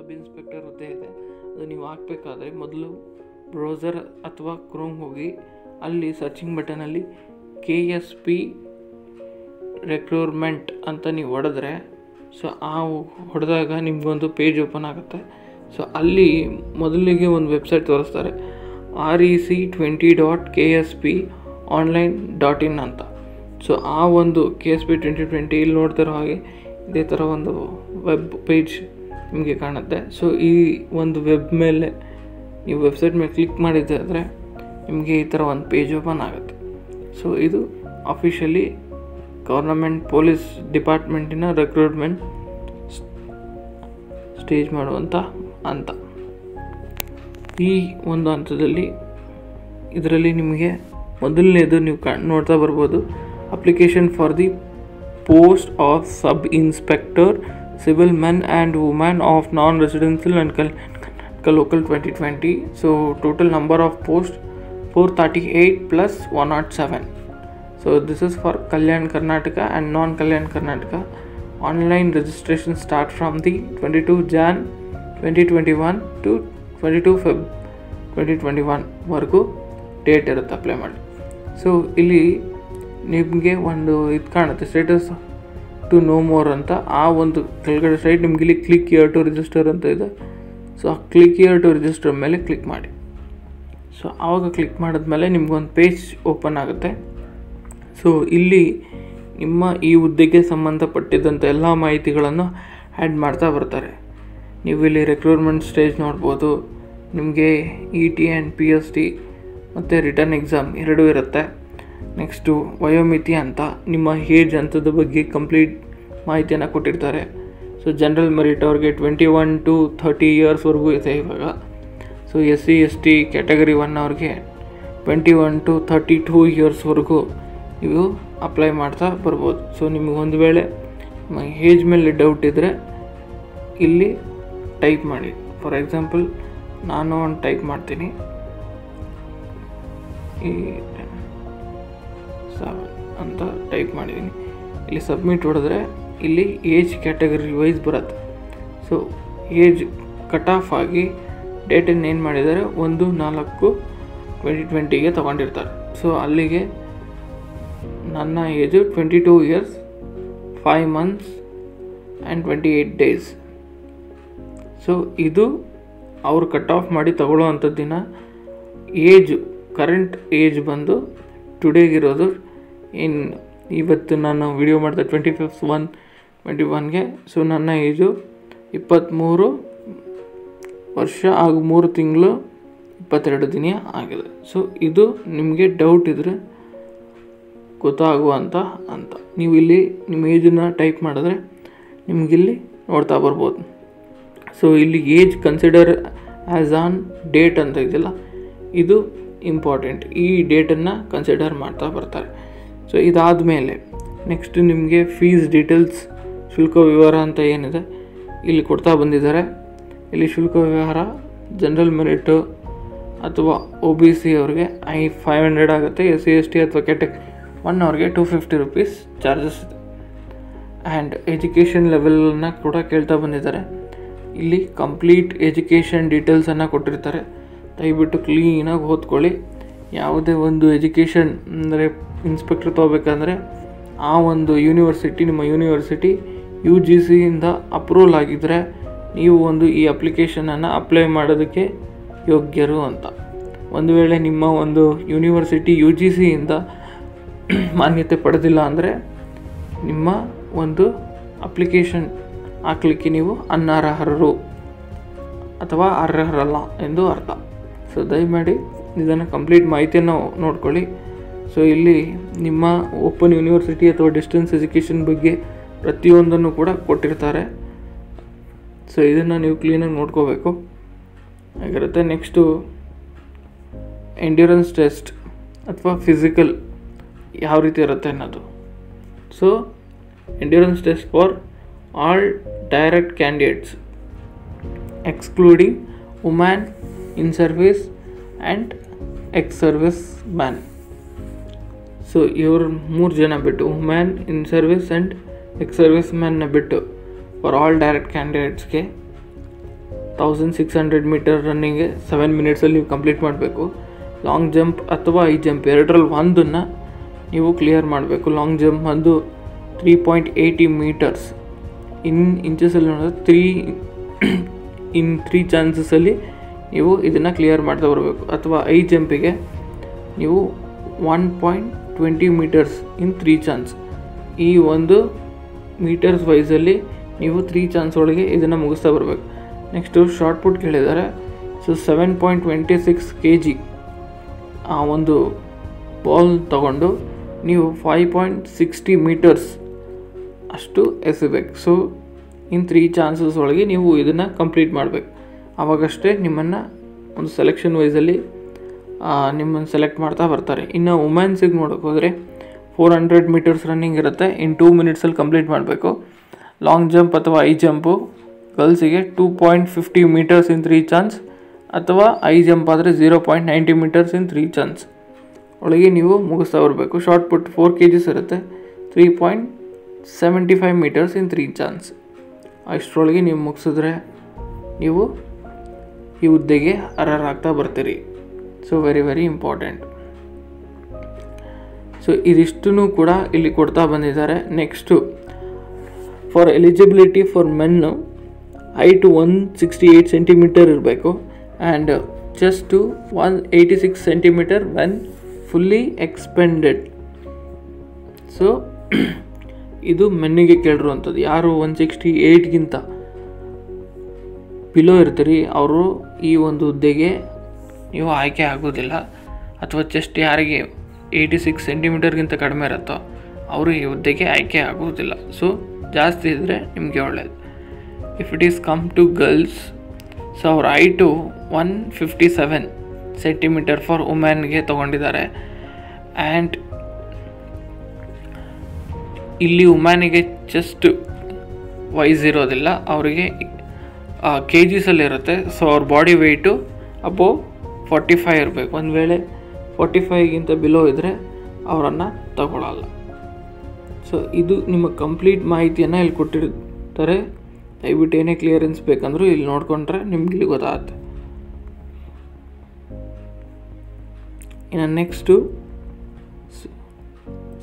Sub inspector ಹುದ್ದೆ ಇದೆ. ಅದು ನೀವು ಹಾಕಬೇಕಾದ್ರೆ ಮೊದಲು ಬ್ರೌಸರ್ ಅಥವಾ ಕ್ರೋಮ್ ಹೋಗಿ ಅಲ್ಲಿ ಸರ್ಚಿಂಗ್ ಬಟನಲ್ಲಿ KSP ರಿಕ್ರೂಟ್ಮೆಂಟ್ ಅಂತ ನೀವು ಹೊಡೆದ್ರೆ ಸೊ ಹೊಡೆದಾಗ ನಿಮಗೊಂದು ಪೇಜ್ ಓಪನ್ ಆಗುತ್ತೆ. ಸೊ ಅಲ್ಲಿ ಮೊದಲಿಗೆ ಒಂದು ವೆಬ್ಸೈಟ್ ತೋರಿಸ್ತಾರೆ rec20.ksponline.in ಅಂತ. ಸೊ ಆ ಒಂದು KSP 2020 ಇಲ್ಲಿ ನೋಡ್ತಿರೋ ಹಾಗೆ ಇದೇ ಥರ ಒಂದು ವೆಬ್ ಪೇಜ್ ನಿಮಗೆ ಕಾಣುತ್ತೆ. ಸೊ ಈ ಒಂದು ವೆಬ್ ಮೇಲೆ ನೀವು ವೆಬ್ಸೈಟ್ ಮೇಲೆ ಕ್ಲಿಕ್ ಮಾಡಿದ್ದಾದರೆ ನಿಮಗೆ ಈ ಥರ ಒಂದು ಪೇಜ್ ಓಪನ್ ಆಗುತ್ತೆ. ಸೊ ಇದು ಅಫಿಷಿಯಲಿ ಗೌರ್ನಮೆಂಟ್ ಪೊಲೀಸ್ ಡಿಪಾರ್ಟ್ಮೆಂಟಿನ ರಿಕ್ರೂಟ್ಮೆಂಟ್ ಸ್ಟೇಜ್ ಮಾಡುವಂಥ ಹಂತ. ಈ ಒಂದು ಹಂತದಲ್ಲಿ ಇದರಲ್ಲಿ ನಿಮಗೆ ಮೊದಲನೇದು ನೀವು ನೋಡ್ತಾ ಬರ್ಬೋದು, application for the post of sub inspector civil men and women of non residential and local 2020. So total number of posts 438 plus 107. So this is for Kalyan Karnataka and non-Kalyan Karnataka. Online registration start from the 22 Jan 2021 to 22 Feb 2021 ವರೆಗೂ date ಇರುತ್ತೆ apply ಮಾಡಿ. So ಇಲ್ಲಿ ನಿಮಗೆ ಒಂದು ಇದು ಕಾಣುತ್ತೆ status to know more ಅಂತ. ಆ ಒಂದು ಕೆಳಗಡೆ ಸೈಡ್ ನಿಮ್ಗೆ ಇಲ್ಲಿ ಕ್ಲಿಕ್ ಹಿಯರ್ ಟು ರಿಜಿಸ್ಟರ್ ಅಂತ ಇದೆ. So click here to register ಮೇಲೆ ಕ್ಲಿಕ್ ಮಾಡಿ. ಸೊ ಆವಾಗ ಕ್ಲಿಕ್ ಮಾಡಿದ್ಮೇಲೆ ನಿಮ್ಗೊಂದು ಪೇಜ್ ಓಪನ್ ಆಗುತ್ತೆ. ಸೊ ಇಲ್ಲಿ ನಿಮ್ಮ ಈ ಹುದ್ದೆಗೆ ಸಂಬಂಧಪಟ್ಟಿದ್ದಂಥ ಎಲ್ಲ ಮಾಹಿತಿಗಳನ್ನು ಆ್ಯಡ್ ಮಾಡ್ತಾ ಬರ್ತಾರೆ. ನೀವು ಇಲ್ಲಿ ರಿಕ್ರೂಟ್ಮೆಂಟ್ ಸ್ಟೇಜ್ ನೋಡ್ಬೋದು. ನಿಮಗೆ ET ಆ್ಯಂಡ್ PST ಮತ್ತು ರಿಟರ್ನ್ ಎಕ್ಸಾಮ್ ಎರಡೂ ಇರುತ್ತೆ. ನೆಕ್ಸ್ಟು ವಯೋಮಿತಿ ಅಂತ ನಿಮ್ಮ ಏಜ್ ಹಂತದ ಬಗ್ಗೆ ಕಂಪ್ಲೀಟ್ ಮಾಹಿತಿಯನ್ನು ಕೊಟ್ಟಿರ್ತಾರೆ. ಸೊ ಜನರಲ್ ಮೆರಿಟ್ ಅವ್ರಿಗೆ 21 to 30 ಇಯರ್ಸ್ವರೆಗೂ ಇದೆ ಇವಾಗ. ಸೊ SC ST ಕ್ಯಾಟಗರಿ 1 ಅವ್ರಿಗೆ 21 to 32 ಇಯರ್ಸ್ವರೆಗೂ ನೀವು ಅಪ್ಲೈ ಮಾಡ್ತಾ ಬರ್ಬೋದು. ಸೊ ನಿಮಗೆ ಒಂದು ವೇಳೆ ಏಜ್ ಮೇಲೆ ಡೌಟ್ ಇದ್ದರೆ ಇಲ್ಲಿ ಟೈಪ್ ಮಾಡಿ. ಫಾರ್ ಎಕ್ಸಾಂಪಲ್ ನಾನು ಒಂದು ಟೈಪ್ ಮಾಡ್ತೀನಿ, 7 ಅಂತ ಟೈಪ್ ಮಾಡಿದ್ದೀನಿ. ಇಲ್ಲಿ ಸಬ್ಮಿಟ್ ಹೊಡೆದ್ರೆ ಇಲ್ಲಿ ಏಜ್ ಕ್ಯಾಟಗರಿ ವೈಸ್ ಬರುತ್ತೆ. ಸೊ ಏಜ್ ಕಟ್ ಆಫ್ ಆಗಿ ಡೇಟನ್ನು ಏನು ಮಾಡಿದ್ದಾರೆ 1/4/2020ಗೆ ತೊಗೊಂಡಿರ್ತಾರೆ. ಸೊ ಅಲ್ಲಿಗೆ ನನ್ನ age 22 years 5 months and 28 days. So ಇದು ಅವರು ಕಟ್ ಆಫ್ ಮಾಡಿ ತಗೊಳ್ಳೋ ಅಂಥದ್ದು ದಿನ. ಏಜು ಕರೆಂಟ್ ಏಜ್ ಬಂದು ಟುಡೇಗಿರೋದು ಇವತ್ತು ನಾನು ವಿಡಿಯೋ ಮಾಡಿದೆ 25th 1/21ಗೆ. ಸೊ ನನ್ನ ಏಜು 23 ವರ್ಷ ಹಾಗೂ 3 ತಿಂಗಳು 22 ದಿನ ಆಗಿದೆ. ಸೊ ಇದು ನಿಮಗೆ ಡೌಟ್ ಇದ್ದರೆ ಗೊತ್ತಾಗುವಂಥ ಅಂತ ನೀವು ಇಲ್ಲಿ ನಿಮ್ಮ ಏಜನ್ನು ಟೈಪ್ ಮಾಡಿದ್ರೆ ನಿಮಗಿಲ್ಲಿ ನೋಡ್ತಾ ಬರ್ಬೋದು. ಸೊ ಇಲ್ಲಿ age consider as on date ಅಂತ ಇದೆಯಲ್ಲ, ಇದು ಇಂಪಾರ್ಟೆಂಟ್. ಈ ಡೇಟನ್ನು ಕನ್ಸಿಡರ್ ಮಾಡ್ತಾ ಬರ್ತಾರೆ. ಸೊ ಇದಾದಮೇಲೆ ನೆಕ್ಸ್ಟ್ ನಿಮಗೆ ಫೀಸ್ ಡೀಟೇಲ್ಸ್, ಶುಲ್ಕ ವಿವರ ಅಂತ ಏನಿದೆ ಇಲ್ಲಿ ಕೊಡ್ತಾ ಬಂದಿದ್ದಾರೆ. ಇಲ್ಲಿ ಶುಲ್ಕ ವಿವರ ಜನರಲ್ ಮೆರಿಟು ಅಥವಾ OBC ಅವ್ರಿಗೆ 500 ಆಗುತ್ತೆ. SC ST ಅಥವಾ ಕ್ಯಾಟಗರಿ 1 ಅವ್ರಿಗೆ 250 rupees ಚಾರ್ಜಸ್ ಇದೆ. ಆ್ಯಂಡ್ ಎಜುಕೇಷನ್ ಲೆವೆಲನ್ನು ಕೂಡ ಕೇಳ್ತಾ ಬಂದಿದ್ದಾರೆ. ಇಲ್ಲಿ ಕಂಪ್ಲೀಟ್ ಎಜುಕೇಷನ್ ಡೀಟೇಲ್ಸನ್ನು ಕೊಟ್ಟಿರ್ತಾರೆ. ದಯವಿಟ್ಟು ಕ್ಲೀನಾಗಿ ಓದ್ಕೊಳ್ಳಿ. ಯಾವುದೇ ಒಂದು ಎಜುಕೇಷನ್ ಅಂದರೆ ಇನ್ಸ್ಪೆಕ್ಟರ್ ತೊಗೋಬೇಕಂದ್ರೆ ಆ ಒಂದು ಯೂನಿವರ್ಸಿಟಿ, ನಿಮ್ಮ ಯೂನಿವರ್ಸಿಟಿ UGCಯಿಂದ ಅಪ್ರೂವಲ್ ಆಗಿದ್ದರೆ ನೀವು ಒಂದು ಈ ಅಪ್ಲಿಕೇಶನನ್ನು ಅಪ್ಲೈ ಮಾಡೋದಕ್ಕೆ ಯೋಗ್ಯರು ಅಂತ. ಒಂದು ವೇಳೆ ನಿಮ್ಮ ಒಂದು ಯೂನಿವರ್ಸಿಟಿ UGCಯಿಂದ ಮಾನ್ಯತೆ ಪಡೆದಿಲ್ಲ ಅಂದರೆ ನಿಮ್ಮ ಒಂದು ಅಪ್ಲಿಕೇಶನ್ ಹಾಕಲಿಕ್ಕೆ ನೀವು ಅನರ್ಹರು ಅಥವಾ ಅರ್ಹರಲ್ಲ ಎಂದು ಅರ್ಥ. ಸೊ ದಯಮಾಡಿ ಇದನ್ನು ಕಂಪ್ಲೀಟ್ ಮಾಹಿತಿಯನ್ನು ನೋಡ್ಕೊಳ್ಳಿ. ಸೊ ಇಲ್ಲಿ ನಿಮ್ಮ ಓಪನ್ ಯೂನಿವರ್ಸಿಟಿ ಅಥವಾ ಡಿಸ್ಟೆನ್ಸ್ ಎಜುಕೇಷನ್ ಬಗ್ಗೆ ಪ್ರತಿಯೊಂದನ್ನು ಕೂಡ ಕೊಟ್ಟಿರ್ತಾರೆ. ಸೊ ಇದನ್ನು ನೀವು ಕ್ಲೀನಾಗಿ ನೋಡ್ಕೋಬೇಕು ಆಗಿರುತ್ತೆ. ನೆಕ್ಸ್ಟು ಎಂಡ್ಯೂರೆನ್ಸ್ ಟೆಸ್ಟ್ ಅಥವಾ ಫಿಸಿಕಲ್ ಯಾವ ರೀತಿ ಇರುತ್ತೆ ಅನ್ನೋದು. So endurance test for all direct candidates excluding women in service and ex service man. So ಇವರು 3 ಜನ ಬಿಟ್ಟು, women in service and ex service ಮ್ಯಾನ್ನ ಬಿಟ್ಟು ಫಾರ್ ಆಲ್ ಡೈರೆಕ್ಟ್ ಕ್ಯಾಂಡಿಡೇಟ್ಸ್ಗೆ 1600 ಮೀಟರ್ ರನ್ನಿಂಗ್ಗೆ 7 ಮಿನಿಟ್ಸಲ್ಲಿ ನೀವು ಕಂಪ್ಲೀಟ್ ಮಾಡಬೇಕು. ಲಾಂಗ್ ಜಂಪ್ ಅಥವಾ ಹೈ ಜಂಪ್ ಎರಡರಲ್ಲಿ ಒಂದನ್ನು ನೀವು ಕ್ಲಿಯರ್ ಮಾಡಬೇಕು. ಲಾಂಗ್ ಜಂಪ್ ಬಂದು 3.80 ಮೀಟರ್ಸ್ ಇನ್ ಇಂಚಸಲ್ಲಿ ನೋಡಿದ್ರೆ 3 ಚಾನ್ಸಸಲ್ಲಿ ನೀವು ಇದನ್ನು ಕ್ಲಿಯರ್ ಮಾಡ್ತಾ ಬರಬೇಕು. ಅಥವಾ ಹೈ ಜಂಪಿಗೆ ನೀವು 1.20 ಮೀಟರ್ಸ್ ಇನ್ 3 ಚಾನ್ಸ್, ಈ ಒಂದು ಮೀಟರ್ಸ್ ವೈಸಲ್ಲಿ ನೀವು 3 ಚಾನ್ಸ್ ಒಳಗೆ ಇದನ್ನು ಮುಗಿಸ್ತಾ ಬರಬೇಕು. ನೆಕ್ಸ್ಟು ಶಾರ್ಟ್ ಪುಟ್ ಕೇಳಿದ್ದಾರೆ. ಸೊ 7.26 kg ಆ ಒಂದು ಬಾಲ್ ತಗೊಂಡು ನೀವು 5.60 ಮೀಟರ್ಸ್ ಅಷ್ಟು ಎಸಬೇಕು. ಸೊ ಇನ್ 3 ಚಾನ್ಸಸ್ ಒಳಗೆ ನೀವು ಇದನ್ನು ಕಂಪ್ಲೀಟ್ ಮಾಡಬೇಕು. ಆವಾಗಷ್ಟೇ ನಿಮ್ಮನ್ನು ಒಂದು ಸೆಲೆಕ್ಷನ್ ವೈಸಲ್ಲಿ ನಿಮ್ಮನ್ನು ಸೆಲೆಕ್ಟ್ ಮಾಡ್ತಾ ಬರ್ತಾರೆ. ಇನ್ನು ವುಮೆನ್ಸಿಗೆ ನೋಡೋಕೆ ಹೋದರೆ 400 ಮೀಟರ್ಸ್ ರನ್ನಿಂಗ್ ಇರುತ್ತೆ, ಇನ್ 2 ಮಿನಿಟ್ಸಲ್ಲಿ ಕಂಪ್ಲೀಟ್ ಮಾಡಬೇಕು. ಲಾಂಗ್ ಜಂಪ್ ಅಥವಾ ಹೈ ಜಂಪು ಗರ್ಲ್ಸಿಗೆ 2.50 ಮೀಟರ್ಸ್ ಇನ್ 3 ಚಾನ್ಸ್, ಅಥವಾ ಹೈ ಜಂಪ್ ಆದರೆ 0.90 ಮೀಟರ್ಸ್ ಇನ್ 3 ಚಾನ್ಸ್ ಒಳಗೆ ನೀವು ಮುಗಿಸ್ತಾ ಬರಬೇಕು. ಶಾರ್ಟ್ ಪುಟ್ 4 kg ಇರುತ್ತೆ, 3.75 ಮೀಟರ್ಸ್ ಇನ್ 3 ಚಾನ್ಸ್. ಅಷ್ಟರೊಳಗೆ ನೀವು ಮುಗಿಸಿದ್ರೆ ನೀವು ಈ ಹುದ್ದೆಗೆ ಅರ್ಹರಾಗ್ತಾ ಬರ್ತೀರಿ. So very very important. So ಇದಿಷ್ಟೂ ಕೂಡ ಇಲ್ಲಿ ಕೊಡ್ತಾ ಬಂದಿದ್ದಾರೆ. Next for eligibility for men height 168 centimetre ಇರಬೇಕು and chest 186 centimetre when fully expanded. So ಇದು ಮೆನ್ನಿಗೆ ಕೇಳಿರುವಂಥದ್ದು. ಯಾರು 168ಗಿಂತ ಬಿಲೋ ಇರ್ತೀರಿ ಅವರು ಈ ಒಂದು ಹುದ್ದೆಗೆ ನೀವು ಆಯ್ಕೆ ಆಗೋದಿಲ್ಲ. ಅಥವಾ ಚೆಸ್ಟ್ ಯಾರಿಗೆ 86 ಸೆಂಟಿಮೀಟರ್ಗಿಂತ ಕಡಿಮೆ ಇರುತ್ತೋ ಅವರು ಈ ಹುದ್ದೆಗೆ ಆಯ್ಕೆ ಆಗೋದಿಲ್ಲ. ಸೊ ಜಾಸ್ತಿ ಇದ್ದರೆ ನಿಮಗೆ ಒಳ್ಳೆಯದು. If it is come to girls, so ಅವ್ರ ಹೈಟು 157 ಸೆಂಟಿಮೀಟರ್ ಫಾರ್ ವುಮೆನ್ಗೆ ತೊಗೊಂಡಿದ್ದಾರೆ. ಆ್ಯಂಡ್ ಇಲ್ಲಿ ವುಮೆನಿಗೆ ಚೆಸ್ಟ್ ವೈಸ್ ಇರೋದಿಲ್ಲ, ಅವರಿಗೆ KGಸಲ್ಲಿರುತ್ತೆ. ಸೊ ಅವ್ರ ಬಾಡಿ ವೆಯ್ಟು ಅಬೋವ್ 45 ಇರಬೇಕು. ಒಂದು ವೇಳೆ 45ಗಿಂತ ಬಿಲೋ ಇದ್ದರೆ ಅವರನ್ನು ತಗೊಳ್ಳಲ್ಲ. ಸೊ ಇದು ನಿಮ್ಮ ಕಂಪ್ಲೀಟ್ ಮಾಹಿತಿಯನ್ನು ಇಲ್ಲಿ ಕೊಟ್ಟಿರ್ತಾರೆ. ದಯವಿಟ್ಟು ಏನೇ ಕ್ಲಿಯರೆನ್ಸ್ ಬೇಕಂದ್ರೂ ಇಲ್ಲಿ ನೋಡಿಕೊಂಡ್ರೆ ನಿಮ್ಗೆ ಇಲ್ಲಿ ಗೊತ್ತಾಗುತ್ತೆ. ಇನ್ನು ನೆಕ್ಸ್ಟು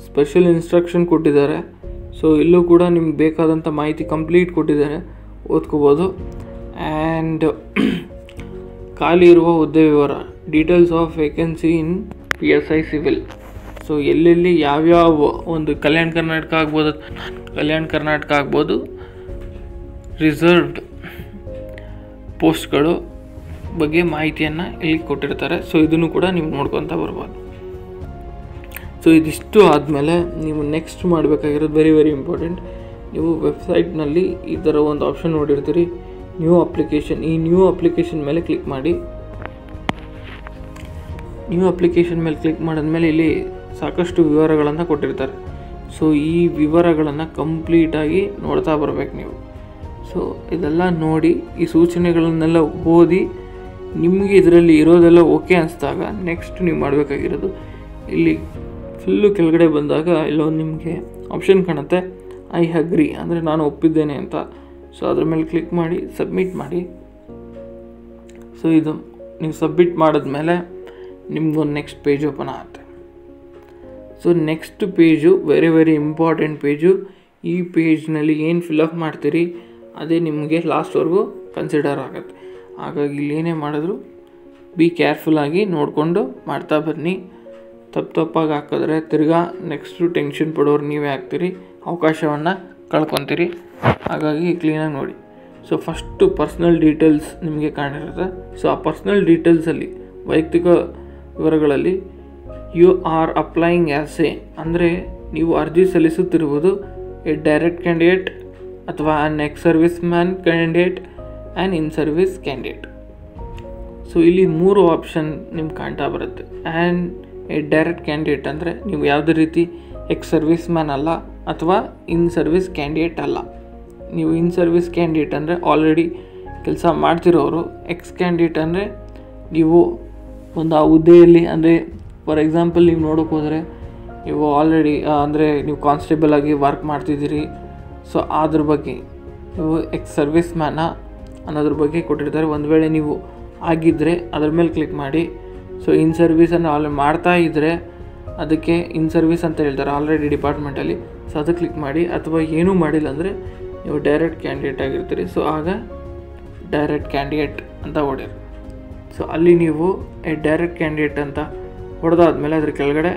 ಸ್ಪೆಷಲ್ ಇನ್ಸ್ಟ್ರಕ್ಷನ್ ಕೊಟ್ಟಿದ್ದಾರೆ. ಸೊ ಇಲ್ಲೂ ಕೂಡ ನಿಮ್ಗೆ ಬೇಕಾದಂಥ ಮಾಹಿತಿ ಕಂಪ್ಲೀಟ್ ಕೊಟ್ಟಿದ್ದಾರೆ, ಓದ್ಕೋಬೋದು. ಆ್ಯಂಡ್ ಖಾಲಿ ಇರುವ ಹುದ್ದೆ ವಿವರ, details of vacancy in PSI civil. So ಎಲ್ಲೆಲ್ಲಿ ಯಾವ್ಯಾವ ಒಂದು ಕಲ್ಯಾಣ ಕರ್ನಾಟಕ ಆಗ್ಬೋದು ರಿಸರ್ವ್ಡ್ ಪೋಸ್ಟ್ಗಳು ಬಗ್ಗೆ ಮಾಹಿತಿಯನ್ನು ಇಲ್ಲಿ ಕೊಟ್ಟಿರ್ತಾರೆ. ಸೊ ಇದನ್ನು ಕೂಡ ನೀವು ನೋಡ್ಕೊತಾ ಬರ್ಬೋದು. ಸೊ ಇದಿಷ್ಟು ಆದಮೇಲೆ ನೀವು ನೆಕ್ಸ್ಟ್ ಮಾಡಬೇಕಾಗಿರೋದು ವೆರಿ ವೆರಿ ಇಂಪಾರ್ಟೆಂಟ್. ನೀವು ವೆಬ್ಸೈಟ್ನಲ್ಲಿ ಈ ಥರ ಒಂದು ಆಪ್ಷನ್ ನೋಡಿರ್ತೀರಿ, ನ್ಯೂ ಅಪ್ಲಿಕೇಶನ್. ಈ ನ್ಯೂ ಅಪ್ಲಿಕೇಶನ್ ಮೇಲೆ ಕ್ಲಿಕ್ ಮಾಡಿ. ನ್ಯೂ ಅಪ್ಲಿಕೇಶನ್ ಮೇಲೆ ಕ್ಲಿಕ್ ಮಾಡಿದ್ಮೇಲೆ ಇಲ್ಲಿ ಸಾಕಷ್ಟು ವಿವರಗಳನ್ನು ಕೊಟ್ಟಿರ್ತಾರೆ. ಸೊ ಈ ವಿವರಗಳನ್ನು ಕಂಪ್ಲೀಟಾಗಿ ನೋಡ್ತಾ ಬರಬೇಕು ನೀವು. ಸೊ ಇದೆಲ್ಲ ನೋಡಿ ಈ ಸೂಚನೆಗಳನ್ನೆಲ್ಲ ಓದಿ ನಿಮಗೆ ಇದರಲ್ಲಿ ಇರೋದೆಲ್ಲ ಓಕೆ ಅನಿಸಿದಾಗ ನೆಕ್ಸ್ಟ್ ನೀವು ಮಾಡಬೇಕಾಗಿರೋದು ಇಲ್ಲಿ ಫುಲ್ಲು ಕೆಳಗಡೆ ಬಂದಾಗ ಇಲ್ಲೊಂದು ನಿಮಗೆ ಆಪ್ಷನ್ ಕಾಣುತ್ತೆ, ಐ ಅಗ್ರಿ ಅಂದರೆ ನಾನು ಒಪ್ಪಿದ್ದೇನೆ ಅಂತ. ಸೊ ಅದ್ರ ಮೇಲೆ ಕ್ಲಿಕ್ ಮಾಡಿ ಸಬ್ಮಿಟ್ ಮಾಡಿ. ಸೊ ಇದು ನೀವು ಸಬ್ಮಿಟ್ ಮಾಡಿದ್ಮೇಲೆ ನಿಮ್ಗೊಂದು ನೆಕ್ಸ್ಟ್ ಪೇಜ್ ಓಪನ್ ಆಗುತ್ತೆ. So next page very very important page. ಈ ಪೇಜ್ನಲ್ಲಿ ಏನು ಫಿಲಪ್ ಮಾಡ್ತೀರಿ ಅದೇ ನಿಮಗೆ ಲಾಸ್ಟ್ವರೆಗೂ ಕನ್ಸಿಡರ್ ಆಗುತ್ತೆ. ಹಾಗಾಗಿ ಇಲ್ಲಿ ಏನೇ ಮಾಡಿದ್ರು ಬಿ ಕೇರ್ಫುಲ್ಲಾಗಿ ನೋಡಿಕೊಂಡು ಮಾಡ್ತಾ ಬನ್ನಿ. ತಪ್ಪಾಗಿ ಹಾಕಿದ್ರೆ ತಿರ್ಗಾ ನೆಕ್ಸ್ಟು ಟೆನ್ಷನ್ ಪಡೋರು ನೀವೇ ಆಗ್ತೀರಿ, ಅವಕಾಶವನ್ನು ಕಳ್ಕೊತೀರಿ. ಹಾಗಾಗಿ ಕ್ಲೀನಾಗಿ ನೋಡಿ. ಸೊ ಫಸ್ಟು ಪರ್ಸ್ನಲ್ ಡೀಟೇಲ್ಸ್ ನಿಮಗೆ ಕಾಣಿರುತ್ತೆ. ಸೊ ಆ ಪರ್ಸ್ನಲ್ ಡೀಟೇಲ್ಸಲ್ಲಿ ವೈಯಕ್ತಿಕ ವಿವರಗಳಲ್ಲಿ you are applying as a ಅಂದರೆ ನೀವು ಅರ್ಜಿ ಸಲ್ಲಿಸುತ್ತಿರುವುದು ಎ ಡೈರೆಕ್ಟ್ ಕ್ಯಾಂಡಿಡೇಟ್ ಅಥವಾ an ex service man candidate an in service candidate. So ಇಲ್ಲಿ 3 ಆಪ್ಷನ್ ನಿಮ್ಗೆ ಕಾಣ್ತಾ ಬರುತ್ತೆ. ಆ್ಯಂಡ್ ಎ ಡೈರೆಕ್ಟ್ ಕ್ಯಾಂಡಿಡೇಟ್ ಅಂದರೆ ನೀವು ಯಾವುದೇ ರೀತಿ ಎಕ್ಸ್ ಸರ್ವಿಸ್ ಮ್ಯಾನ್ ಅಲ್ಲ ಅಥವಾ ಇನ್ ಸರ್ವಿಸ್ ಕ್ಯಾಂಡಿಡೇಟ್ ಅಲ್ಲ. ನೀವು ಇನ್ ಸರ್ವಿಸ್ ಕ್ಯಾಂಡಿಡೇಟ್ ಅಂದರೆ ಆಲ್ರೆಡಿ ಕೆಲಸ ಮಾಡ್ತಿರೋರು. ಎಕ್ಸ್ ಕ್ಯಾಂಡಿಡೇಟ್ ಅಂದರೆ ನೀವು ಒಂದು ಆ ಹುದ್ದೆಯಲ್ಲಿ ಅಂದರೆ ಫಾರ್ ಎಕ್ಸಾಂಪಲ್ ನೀವು ನೋಡೋಕೆ ಹೋದರೆ ನೀವು ಆಲ್ರೆಡಿ ಅಂದರೆ ನೀವು ಕಾನ್ಸ್ಟೇಬಲ್ ಆಗಿ ವರ್ಕ್ ಮಾಡ್ತಿದ್ದೀರಿ. ಸೊ ಅದ್ರ ಬಗ್ಗೆ ನೀವು ಎಕ್ಸ್ ಸರ್ವಿಸ್ ಮ್ಯಾನ ಅನ್ನೋದ್ರ ಬಗ್ಗೆ ಕೊಟ್ಟಿರ್ತಾರೆ. ಒಂದು ವೇಳೆ ನೀವು ಆಗಿದ್ದರೆ ಅದ್ರ ಮೇಲೆ ಕ್ಲಿಕ್ ಮಾಡಿ. ಸೊ ಇನ್ ಸರ್ವಿಸನ್ನು ಆಲ್ರೆಡಿ ಮಾಡ್ತಾ ಇದ್ದರೆ ಅದಕ್ಕೆ ಇನ್ ಸರ್ವಿಸ್ ಅಂತ ಹೇಳ್ತಾರೆ ಆಲ್ರೆಡಿ ಡಿಪಾರ್ಟ್ಮೆಂಟಲ್ಲಿ. ಸೊ ಅದಕ್ಕೆ ಕ್ಲಿಕ್ ಮಾಡಿ. ಅಥವಾ ಏನೂ ಮಾಡಿಲ್ಲ ಅಂದರೆ ನೀವು ಡೈರೆಕ್ಟ್ ಕ್ಯಾಂಡಿಡೇಟ್ ಆಗಿರ್ತೀರಿ. ಸೊ ಆಗ ಡೈರೆಕ್ಟ್ ಕ್ಯಾಂಡಿಡೇಟ್ ಅಂತ ಹೊಡೆಯಿರಿ. ಸೊ ಅಲ್ಲಿ ನೀವು ಡೈರೆಕ್ಟ್ ಕ್ಯಾಂಡಿಡೇಟ್ ಅಂತ ಹೊಡೆದಾದ್ಮೇಲೆ ಅದ್ರ ಕೆಳಗಡೆ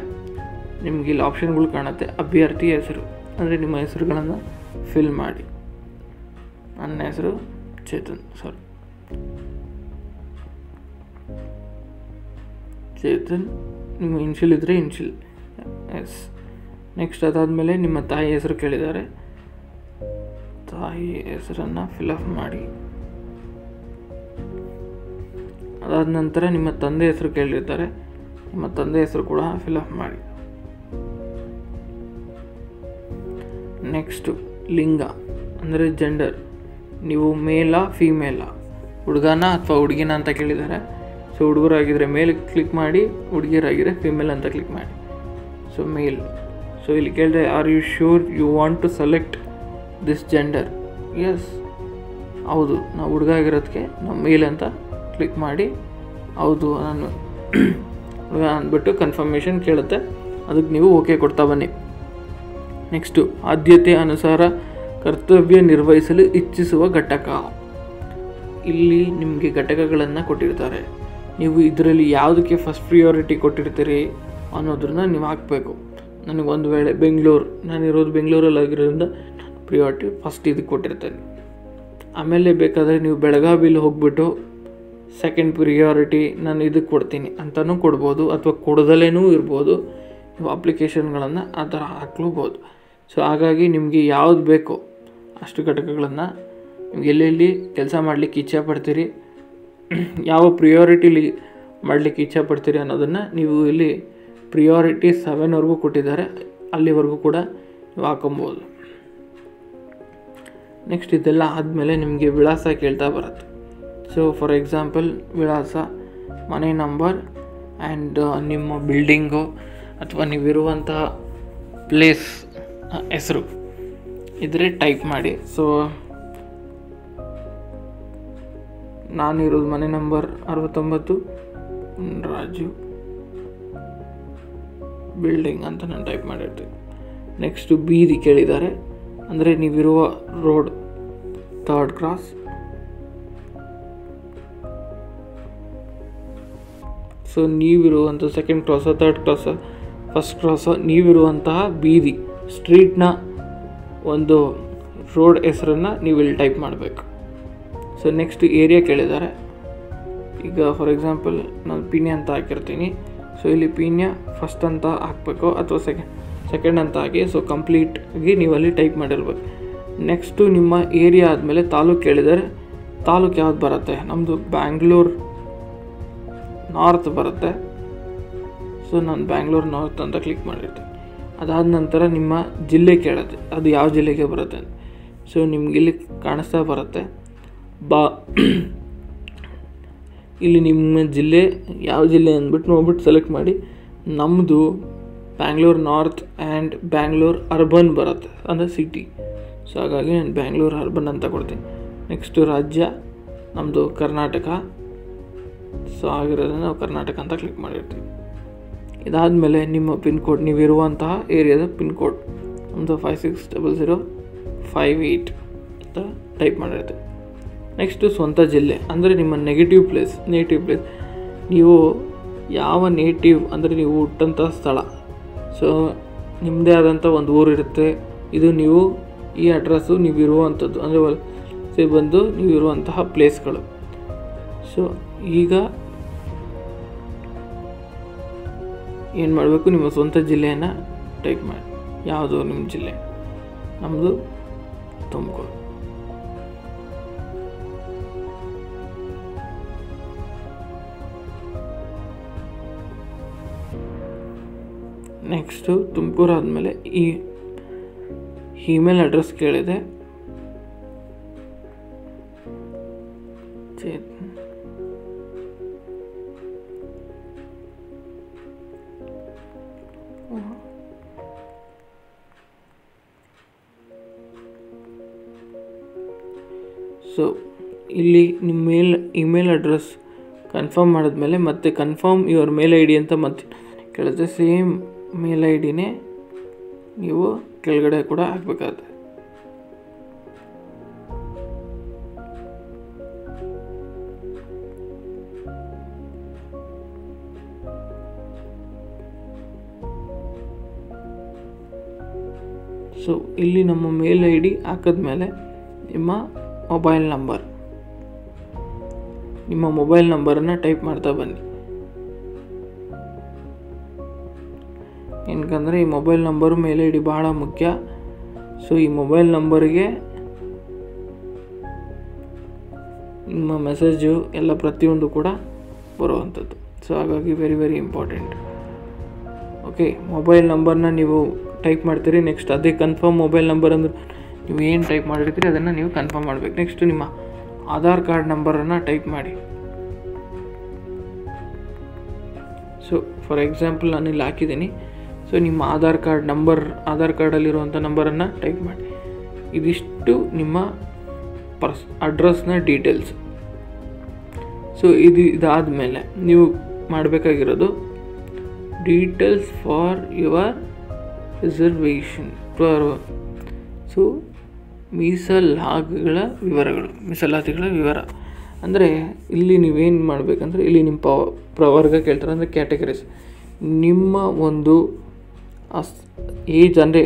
ನಿಮ್ಗೆ ಇಲ್ಲಿ ಆಪ್ಷನ್ಗಳು ಕಾಣುತ್ತೆ. ಅಭ್ಯರ್ಥಿ ಹೆಸರು ಅಂದರೆ ನಿಮ್ಮ ಹೆಸರುಗಳನ್ನು ಫಿಲ್ ಮಾಡಿ. ನನ್ನ ಹೆಸರು ಚೇತನ್ ನಿಮ್ಮ ಇನ್ಷಿಯಲ್ ಇದ್ದರೆ ಇನ್ಷಿಯಲ್ ಎಸ್. ನೆಕ್ಸ್ಟ್ ಅದಾದಮೇಲೆ ನಿಮ್ಮ ತಾಯಿ ಹೆಸರು ಕೇಳಿದ್ದಾರೆ. ತಾಯಿ ಹೆಸರನ್ನು ಫಿಲಪ್ ಮಾಡಿ. ಅದಾದ ನಂತರ ನಿಮ್ಮ ತಂದೆ ಹೆಸರು ಕೇಳಿರ್ತಾರೆ. ನಿಮ್ಮ ತಂದೆ ಹೆಸರು ಕೂಡ ಫಿಲಪ್ ಮಾಡಿ. ನೆಕ್ಸ್ಟು ಲಿಂಗ ಅಂದರೆ ಜೆಂಡರ್, ನೀವು ಮೇಲಾ ಫೀಮೇಲಾ, ಹುಡುಗನ ಅಥವಾ ಹುಡುಗಿನ ಅಂತ ಕೇಳಿದ್ದಾರೆ. ಸೊ ಹುಡುಗರಾಗಿದ್ದರೆ ಮೇಲ್ ಕ್ಲಿಕ್ ಮಾಡಿ, ಹುಡುಗಿಯರಾಗಿದ್ದರೆ ಫೀಮೇಲ್ ಅಂತ ಕ್ಲಿಕ್ ಮಾಡಿ. So male. ಸೊ ಇಲ್ಲಿ ಕೇಳಿದ್ರೆ are you sure you want to select this gender? Yes, ಹೌದು, ನಾವು ಹುಡುಗ ಆಗಿರೋದಕ್ಕೆ ನಾವು ಮೇಲ್ ಅಂತ ಕ್ಲಿಕ್ ಮಾಡಿ. ಹೌದು ನಾನು ಹುಡುಗ ಅಂದ್ಬಿಟ್ಟು ಕನ್ಫರ್ಮೇಷನ್ ಕೇಳುತ್ತೆ. ಅದಕ್ಕೆ ನೀವು ಓಕೆ ಕೊಡ್ತಾ ಬನ್ನಿ. ನೆಕ್ಸ್ಟು ಆದ್ಯತೆ ಅನುಸಾರ ಕರ್ತವ್ಯ ನಿರ್ವಹಿಸಲು ಇಚ್ಛಿಸುವ ಘಟಕ. ಇಲ್ಲಿ ನಿಮಗೆ ಘಟಕಗಳನ್ನು ಕೊಟ್ಟಿರ್ತಾರೆ. ನೀವು ಇದರಲ್ಲಿ ಯಾವುದಕ್ಕೆ ಫಸ್ಟ್ ಪ್ರಿಯಾರಿಟಿ ಕೊಟ್ಟಿರ್ತೀರಿ ಅನ್ನೋದನ್ನ ನೀವು ಹಾಕಬೇಕು. ನನಗೆ ಒಂದು ವೇಳೆ ನಾನಿರೋದು ಬೆಂಗಳೂರಲ್ಲಿ ಆಗಿರೋದ್ರಿಂದ ಪ್ರಿಯಾರಿಟಿ ಫಸ್ಟ್ ಇದಕ್ಕೆ ಕೊಟ್ಟಿರ್ತೇನೆ. ಆಮೇಲೆ ಬೇಕಾದರೆ ನೀವು ಬೆಳಗಾವಿಲಿ ಹೋಗ್ಬಿಟ್ಟು ಸೆಕೆಂಡ್ ಪ್ರಿಯಾರಿಟಿ ನಾನು ಇದಕ್ಕೆ ಕೊಡ್ತೀನಿ ಅಂತಲೂ ಕೊಡ್ಬೋದು, ಅಥವಾ ಕೊಡದಲೇನೂ ಇರ್ಬೋದು. ನೀವು ಅಪ್ಲಿಕೇಶನ್ಗಳನ್ನು ಆ ಥರ ಹಾಕ್ಲೂಬೋದು. ಸೊ ಹಾಗಾಗಿ ನಿಮಗೆ ಯಾವ್ದು ಬೇಕೋ ಅಷ್ಟು ಘಟಕಗಳನ್ನು ನಿಮ್ಗೆ ಎಲ್ಲೆಲ್ಲಿ ಕೆಲಸ ಮಾಡಲಿಕ್ಕೆ ಇಚ್ಛೆ ಪಡ್ತೀರಿ, ಯಾವ ಪ್ರಿಯಾರಿಟಿಲಿ ಮಾಡಲಿಕ್ಕೆ ಇಚ್ಛೆ ಪಡ್ತೀರಿ ಅನ್ನೋದನ್ನು ನೀವು ಇಲ್ಲಿ ಪ್ರಿಯಾರಿಟಿ 7ವರೆಗೂ ಕೊಟ್ಟಿದ್ದಾರೆ, ಅಲ್ಲಿವರೆಗೂ ಕೂಡ ನೀವು ಹಾಕೊಬೋದು. ನೆಕ್ಸ್ಟ್ ಇದೆಲ್ಲ ಆದಮೇಲೆ ನಿಮಗೆ ವಿಳಾಸ ಕೇಳ್ತಾ ಬರುತ್ತೆ. ಸೊ ಫಾರ್ ಎಕ್ಸಾಂಪಲ್ ವಿಳಾಸ, ಮನೆ ನಂಬರ್ ಆ್ಯಂಡ್ ನಿಮ್ಮ ಬಿಲ್ಡಿಂಗು ಅಥವಾ ನೀವಿರುವಂತಹ ಪ್ಲೇಸ್ ಹೆಸರು ಇದ್ರೆ ಟೈಪ್ ಮಾಡಿ. ಸೊ ನಾನಿರೋದು ಮನೆ ನಂಬರ್ 69 ರಾಜು ಬಿಲ್ಡಿಂಗ್ ಅಂತ ನಾನು ಟೈಪ್ ಮಾಡಿರ್ತೀನಿ. ನೆಕ್ಸ್ಟು ಬೀದಿ ಕೇಳಿದ್ದಾರೆ, ಅಂದರೆ ನೀವಿರುವ ರೋಡ್ 3rd ಕ್ರಾಸ್. ಸೊ ನೀವಿರುವಂಥ 2nd cross 3rd cross 1st cross, ನೀವಿರುವಂತಹ ಬೀದಿ ಸ್ಟ್ರೀಟ್ನ ಒಂದು ರೋಡ್ ಹೆಸರನ್ನು ನೀವು ಇಲ್ಲಿ ಟೈಪ್ ಮಾಡಬೇಕು. ಸೊ ನೆಕ್ಸ್ಟ್ ಏರಿಯಾ ಕೇಳಿದ್ದಾರೆ. ಈಗ ಫಾರ್ ಎಕ್ಸಾಂಪಲ್ ನಾನು ಪೀಣ್ಯ ಅಂತ ಹಾಕಿರ್ತೀನಿ. ಸೊ ಇಲ್ಲಿ ಪೀಣ್ಯ ಫಸ್ಟ್ ಅಂತ ಹಾಕಬೇಕು ಅಥವಾ ಸೆಕೆಂಡ್ ಅಂತ ಹಾಕಿ. ಸೊ ಕಂಪ್ಲೀಟಾಗಿ ನೀವು ಅಲ್ಲಿ ಟೈಪ್ ಮಾಡಿರ್ಬೇಕು. ನೆಕ್ಸ್ಟು ನಿಮ್ಮ ಏರಿಯಾ ಆದಮೇಲೆ ತಾಲೂಕು ಕೇಳಿದರೆ, ತಾಲೂಕು ಯಾವ್ದು ಬರುತ್ತೆ? ನಮ್ಮದು ಬ್ಯಾಂಗ್ಳೂರ್ ನಾರ್ತ್ ಬರುತ್ತೆ. ಸೊ ನಾನು ಬ್ಯಾಂಗ್ಳೂರ್ ನಾರ್ತ್ ಅಂತ ಕ್ಲಿಕ್ ಮಾಡಿರ್ತೀನಿ. ಅದಾದ ನಂತರ ನಿಮ್ಮ ಜಿಲ್ಲೆ ಕೇಳುತ್ತೆ, ಅದು ಯಾವ ಜಿಲ್ಲೆಗೆ ಬರುತ್ತೆ. ಸೊ ನಿಮ್ಗೆ ಇಲ್ಲಿ ಕಾಣಿಸ್ತಾ ಬರುತ್ತೆ ಇಲ್ಲಿ ನಿಮ್ಮ ಜಿಲ್ಲೆ ಯಾವ ಜಿಲ್ಲೆ ಅಂದ್ಬಿಟ್ಟು ನೋಡ್ಬಿಟ್ಟು ಸೆಲೆಕ್ಟ್ ಮಾಡಿ. ನಮ್ಮದು Bangalore north and Bangalore urban ಬರುತ್ತೆ, ಅಂದರೆ ಸಿಟಿ. ಸೊ ಹಾಗಾಗಿ ನಾನು ಬ್ಯಾಂಗ್ಳೂರ್ ಅರ್ಬನ್ ಅಂತ ಕೊಡ್ತೀನಿ. ನೆಕ್ಸ್ಟು ರಾಜ್ಯ ನಮ್ಮದು ಕರ್ನಾಟಕ. ಸೊ ಆಗಿರೋದ್ರಿಂದ ನಾವು ಕರ್ನಾಟಕ ಅಂತ ಕ್ಲಿಕ್ ಮಾಡಿರ್ತೀವಿ. ಇದಾದಮೇಲೆ ನಿಮ್ಮ ಪಿನ್ ಕೋಡ್, ನೀವಿರುವಂತಹ ಏರಿಯಾದ ಪಿನ್ ಕೋಡ್ ನಮ್ಮದು 560058 ಅಂತ ಟೈಪ್ ಮಾಡಿರ್ತೀವಿ. ನೆಕ್ಸ್ಟು ಸ್ವಂತ ಜಿಲ್ಲೆ, ಅಂದರೆ ನಿಮ್ಮ ನೇಟಿವ್ ಪ್ಲೇಸ್. ನೀವು ಯಾವ ನೇಟಿವ್ ಅಂದರೆ ನೀವು ಹುಟ್ಟಂಥ ಸ್ಥಳ. ಸೊ ನಿಮ್ಮದೇ ಆದಂಥ ಒಂದು ಊರಿರುತ್ತೆ. ಇದು ನೀವು ಈ ಅಡ್ರೆಸ್ಸು ನೀವಿರುವಂಥದ್ದು, ಅಂದರೆ ವಲಸೆ ಬಂದು ನೀವಿರುವಂತಹ ಪ್ಲೇಸ್ಗಳು. ಸೊ ಈಗ ಏನು ಮಾಡಬೇಕು, ನಿಮ್ಮ ಸ್ವಂತ ಜಿಲ್ಲೆಯನ್ನು ಟೈಪ್ ಮಾಡಿ. ಯಾವುದು ನಿಮ್ಮ ಜಿಲ್ಲೆ? ನಮ್ಮದು ತುಮಕೂರು. ನೆಕ್ಸ್ಟು ತುಮಕೂರು ಆದಮೇಲೆ ಈ ಇಮೇಲ್ ಅಡ್ರೆಸ್ ಕೇಳಿದೆ. ಸೊ ಇಲ್ಲಿ ನಿಮ್ಮ ಇಮೇಲ್ ಅಡ್ರೆಸ್ ಕನ್ಫರ್ಮ್ ಮಾಡಿದ್ಮೇಲೆ ಮತ್ತೆ confirm your mail I D ಅಂತ ಮತ್ತೆ ಕೇಳುತ್ತೆ. ಸೇಮ್ ಮೇಲ್ ಐ ಡಿನೇ ನೀವು ಕೆಳಗಡೆ ಕೂಡ ಹಾಕಬೇಕಾಗುತ್ತೆ. ಸೊ ಇಲ್ಲಿ ನಮ್ಮ ಮೇಲ್ ಐ ಡಿ ಹಾಕಿದ್ಮೇಲೆ ನಿಮ್ಮ ಮೊಬೈಲ್ ನಂಬರನ್ನು ಟೈಪ್ ಮಾಡ್ತಾ ಬನ್ನಿ. ಏನಕ್ಕಂದರೆ ಈ mobile number mail I D ಬಹಳ ಮುಖ್ಯ. ಸೊ ಈ ಮೊಬೈಲ್ ನಂಬರಿಗೆ ನಿಮ್ಮ ಮೆಸೇಜು ಎಲ್ಲ ಪ್ರತಿಯೊಂದು ಕೂಡ ಬರುವಂಥದ್ದು. ಸೊ ಹಾಗಾಗಿ very very important. Okay, mobile ನಂಬರ್ನ ನೀವು ಟೈಪ್ ಮಾಡ್ತೀರಿ. ನೆಕ್ಸ್ಟ್ ಅದೇ ಕನ್ಫರ್ಮ್ ಮೊಬೈಲ್ ನಂಬರ್ ಅಂದ್ರೆ ನೀವು ಏನು ಟೈಪ್ ಮಾಡಿರ್ತೀರಿ ಅದನ್ನು ನೀವು ಕನ್ಫರ್ಮ್ ಮಾಡಬೇಕು. ನೆಕ್ಸ್ಟ್ ನಿಮ್ಮ ಆಧಾರ್ ಕಾರ್ಡ್ ನಂಬರನ್ನು ಟೈಪ್ ಮಾಡಿ. ಸೊ ಫಾರ್ ಎಕ್ಸಾಂಪಲ್ ನಾನು ಇಲ್ಲಿ ಹಾಕಿದ್ದೀನಿ. ಸೊ ನಿಮ್ಮ ಆಧಾರ್ ಕಾರ್ಡಲ್ಲಿರುವಂಥ ನಂಬರನ್ನು ಟೈಪ್ ಮಾಡಿ. ಇದಿಷ್ಟು ನಿಮ್ಮ ಅಡ್ರೆಸ್ನ ಡೀಟೇಲ್ಸ್. ಸೊ ಇದಾದಮೇಲೆ ನೀವು ಮಾಡಬೇಕಾಗಿರೋದು details for your reservation. So ಮೀಸಲಾತಿಗಳ ವಿವರ ಅಂದರೆ ಇಲ್ಲಿ ನೀವೇನು ಮಾಡಬೇಕಂದ್ರೆ ಇಲ್ಲಿ ನಿಮ್ಮ ಪ್ರವರ್ಗ ಕೇಳ್ತಾರೆ, ಅಂದರೆ ಕ್ಯಾಟಗರೀಸ್. ನಿಮ್ಮ ಒಂದು ಏಜ್ ಅಂದರೆ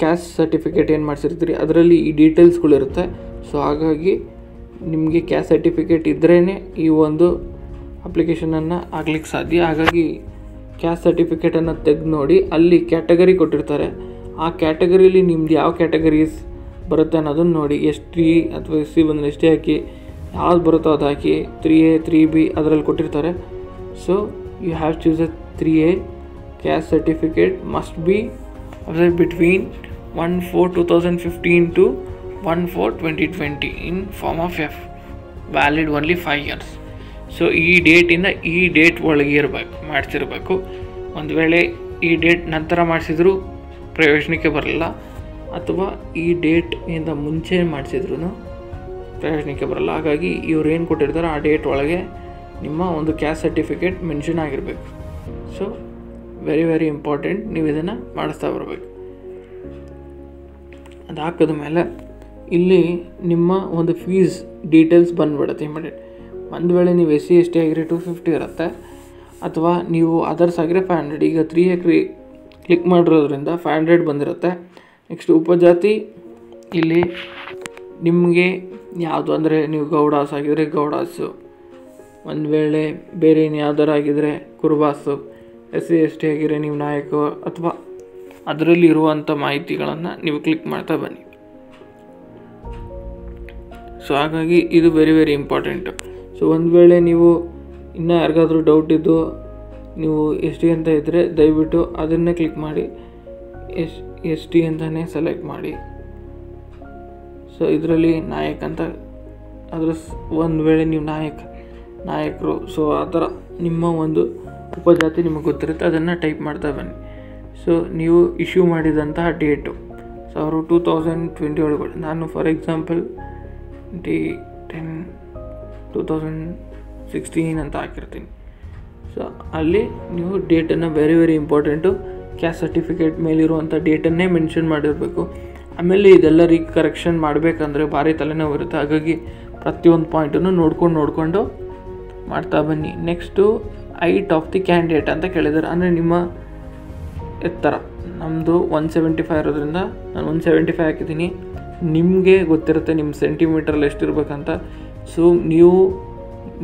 ಕ್ಯಾಸ್ಟ್ ಸರ್ಟಿಫಿಕೇಟ್ ಏನು ಮಾಡಿಸಿರ್ತೀರಿ ಅದರಲ್ಲಿ ಈ ಡೀಟೇಲ್ಸ್ಗಳಿರುತ್ತೆ. ಸೊ ಹಾಗಾಗಿ ನಿಮಗೆ ಕ್ಯಾಸ್ಟ್ ಸರ್ಟಿಫಿಕೇಟ್ ಇದ್ರೇ ಈ ಒಂದು ಅಪ್ಲಿಕೇಶನನ್ನು ಆಗ್ಲಿಕ್ಕೆ ಸಾಧ್ಯ. ಹಾಗಾಗಿ ಕ್ಯಾಸ್ಟ್ ಸರ್ಟಿಫಿಕೇಟನ್ನು ತೆಗೆದು ನೋಡಿ, ಅಲ್ಲಿ ಕ್ಯಾಟಗರಿ ಕೊಟ್ಟಿರ್ತಾರೆ. ಆ ಕ್ಯಾಟಗರಿಲಿ ನಿಮ್ದು ಯಾವ ಕ್ಯಾಟಗರೀಸ್ ಬರುತ್ತೆ ಅನ್ನೋದನ್ನು ನೋಡಿ. ST ಅಥವಾ SC ಬಂದರೆ ST ಹಾಕಿ, ಯಾವ್ದು ಬರುತ್ತೋ ಅದು ಹಾಕಿ. 3A 3B ಅದರಲ್ಲಿ ಕೊಟ್ಟಿರ್ತಾರೆ. So you have choose a 3A. Caste certificate must be between 1/4/2015 to 1/4/2020 in form of F, valid only 5 years. So ಈ ಡೇಟಿಂದ ಈ ಡೇಟ್ ಒಳಗೆ ಮಾಡಿಸಿರ್ಬೇಕು. ಒಂದು ವೇಳೆ ಈ ಡೇಟ್ ನಂತರ ಮಾಡಿಸಿದ್ರು ಪ್ರಯೋಜನಕ್ಕೆ ಬರಲ್ಲ, ಅಥವಾ ಈ ಡೇಟಿಂದ ಮುಂಚೆ ಮಾಡಿಸಿದ್ರು ಪ್ರಯೋಜನಕ್ಕೆ ಬರಲ್ಲ. ಹಾಗಾಗಿ ಇವ್ರು ಏನು ಕೊಟ್ಟಿರ್ತಾರೆ ಆ ಡೇಟ್ ಒಳಗೆ ನಿಮ್ಮ ಒಂದು ಕ್ಯಾಸ್ಟ್ ಸರ್ಟಿಫಿಕೇಟ್ ಮೆನ್ಷನ್ ಆಗಿರಬೇಕು. ಸೊ ವೆರಿ ವೆರಿ ಇಂಪಾರ್ಟೆಂಟ್, ನೀವು ಇದನ್ನು ಮಾಡಿಸ್ತಾ ಬರಬೇಕು. ಅದು ಹಾಕಿದ ಮೇಲೆ ಇಲ್ಲಿ ನಿಮ್ಮ ಒಂದು ಫೀಸ್ ಡೀಟೇಲ್ಸ್ ಬಂದುಬಿಡುತ್ತೆ ಇಮಿಡಿಯೇಟ್. ಒಂದು ವೇಳೆ ನೀವು SC ST ಆಗಿದ್ರೆ 250 ಇರುತ್ತೆ, ಅಥವಾ ನೀವು ಅದರ್ಸ್ ಆಗಿದ್ರೆ 500. ಈಗ 3A ಕ್ಲಿಕ್ ಮಾಡಿರೋದ್ರಿಂದ 500 ಬಂದಿರುತ್ತೆ. ನೆಕ್ಸ್ಟ್ ಉಪಜಾತಿ ಇಲ್ಲಿ ನಿಮಗೆ ಯಾವುದು ಅಂದರೆ ನೀವು ಗೌಡಾಸ್ ಆಗಿದ್ರೆ ಗೌಡಾಸು, ಒಂದು ವೇಳೆ ಬೇರೆ ಇನ್ಯಾವ್ದಾರು ಆಗಿದ್ರೆ ಕುರುಬಾಸು, SC ST ಆಗಿದ್ರೆ ನೀವು ನಾಯಕ, ಅಥವಾ ಅದರಲ್ಲಿ ಇರುವಂಥ ಮಾಹಿತಿಗಳನ್ನು ನೀವು ಕ್ಲಿಕ್ ಮಾಡ್ತಾ ಬನ್ನಿ. ಸೊ ಹಾಗಾಗಿ ಇದು ವೆರಿ ವೆರಿ ಇಂಪಾರ್ಟೆಂಟು. ಸೊ ಒಂದು ವೇಳೆ ನೀವು ಇನ್ನೂ ಯಾರಿಗಾದ್ರೂ ಡೌಟ್ ಇದ್ದು ನೀವು ST ಅಂತ ಇದ್ದರೆ ದಯವಿಟ್ಟು ಅದನ್ನೇ ಕ್ಲಿಕ್ ಮಾಡಿ, ST ಅಂತಲೇ ಸೆಲೆಕ್ಟ್ ಮಾಡಿ. ಸೊ ಇದರಲ್ಲಿ ನಾಯಕ್ ಅಂತ ಅದರ ಒಂದು ವೇಳೆ ನೀವು ನಾಯಕರು, ಸೊ ಆ ಥರ ನಿಮ್ಮ ಒಂದು ಉಪಜಾತಿ ನಿಮಗೆ ಗೊತ್ತಿರುತ್ತೆ, ಅದನ್ನು ಟೈಪ್ ಮಾಡ್ತಾ ಬನ್ನಿ. ಸೊ ನೀವು ಇಶ್ಯೂ ಮಾಡಿದಂತಹ ಡೇಟು 2020 ಒಳಗಡೆ, ನಾನು ಫಾರ್ ಎಕ್ಸಾಂಪಲ್ 10/10/2016 ಅಂತ ಹಾಕಿರ್ತೀನಿ. ಸೊ ಅಲ್ಲಿ ನೀವು ಡೇಟನ್ನು very very important, caste certificate ಮೇಲಿರುವಂಥ ಡೇಟನ್ನೇ ಮೆನ್ಷನ್ ಮಾಡಿರಬೇಕು. ಆಮೇಲೆ ಇದೆಲ್ಲ ರೀಕರೆಕ್ಷನ್ ಮಾಡಬೇಕಂದ್ರೆ ಭಾರಿ ತಲೆನೋವು ಇರುತ್ತೆ. ಹಾಗಾಗಿ ಪ್ರತಿಯೊಂದು ಪಾಯಿಂಟನ್ನು ನೋಡ್ಕೊಂಡು ಮಾಡ್ತಾ ಬನ್ನಿ. Next height of the candidate ಅಂತ ಕೇಳಿದ್ದಾರೆ, ಅಂದರೆ ನಿಮ್ಮ ಎತ್ತರ. ನಮ್ಮದು 175 ಇರೋದ್ರಿಂದ ನಾನು 175 ಹಾಕಿದ್ದೀನಿ. ನಿಮಗೆ ಗೊತ್ತಿರುತ್ತೆ ನಿಮ್ಮ ಸೆಂಟಿಮೀಟ್ರಲ್ಲಿ ಎಷ್ಟಿರ್ಬೇಕಂತ. ಸೊ ನೀವು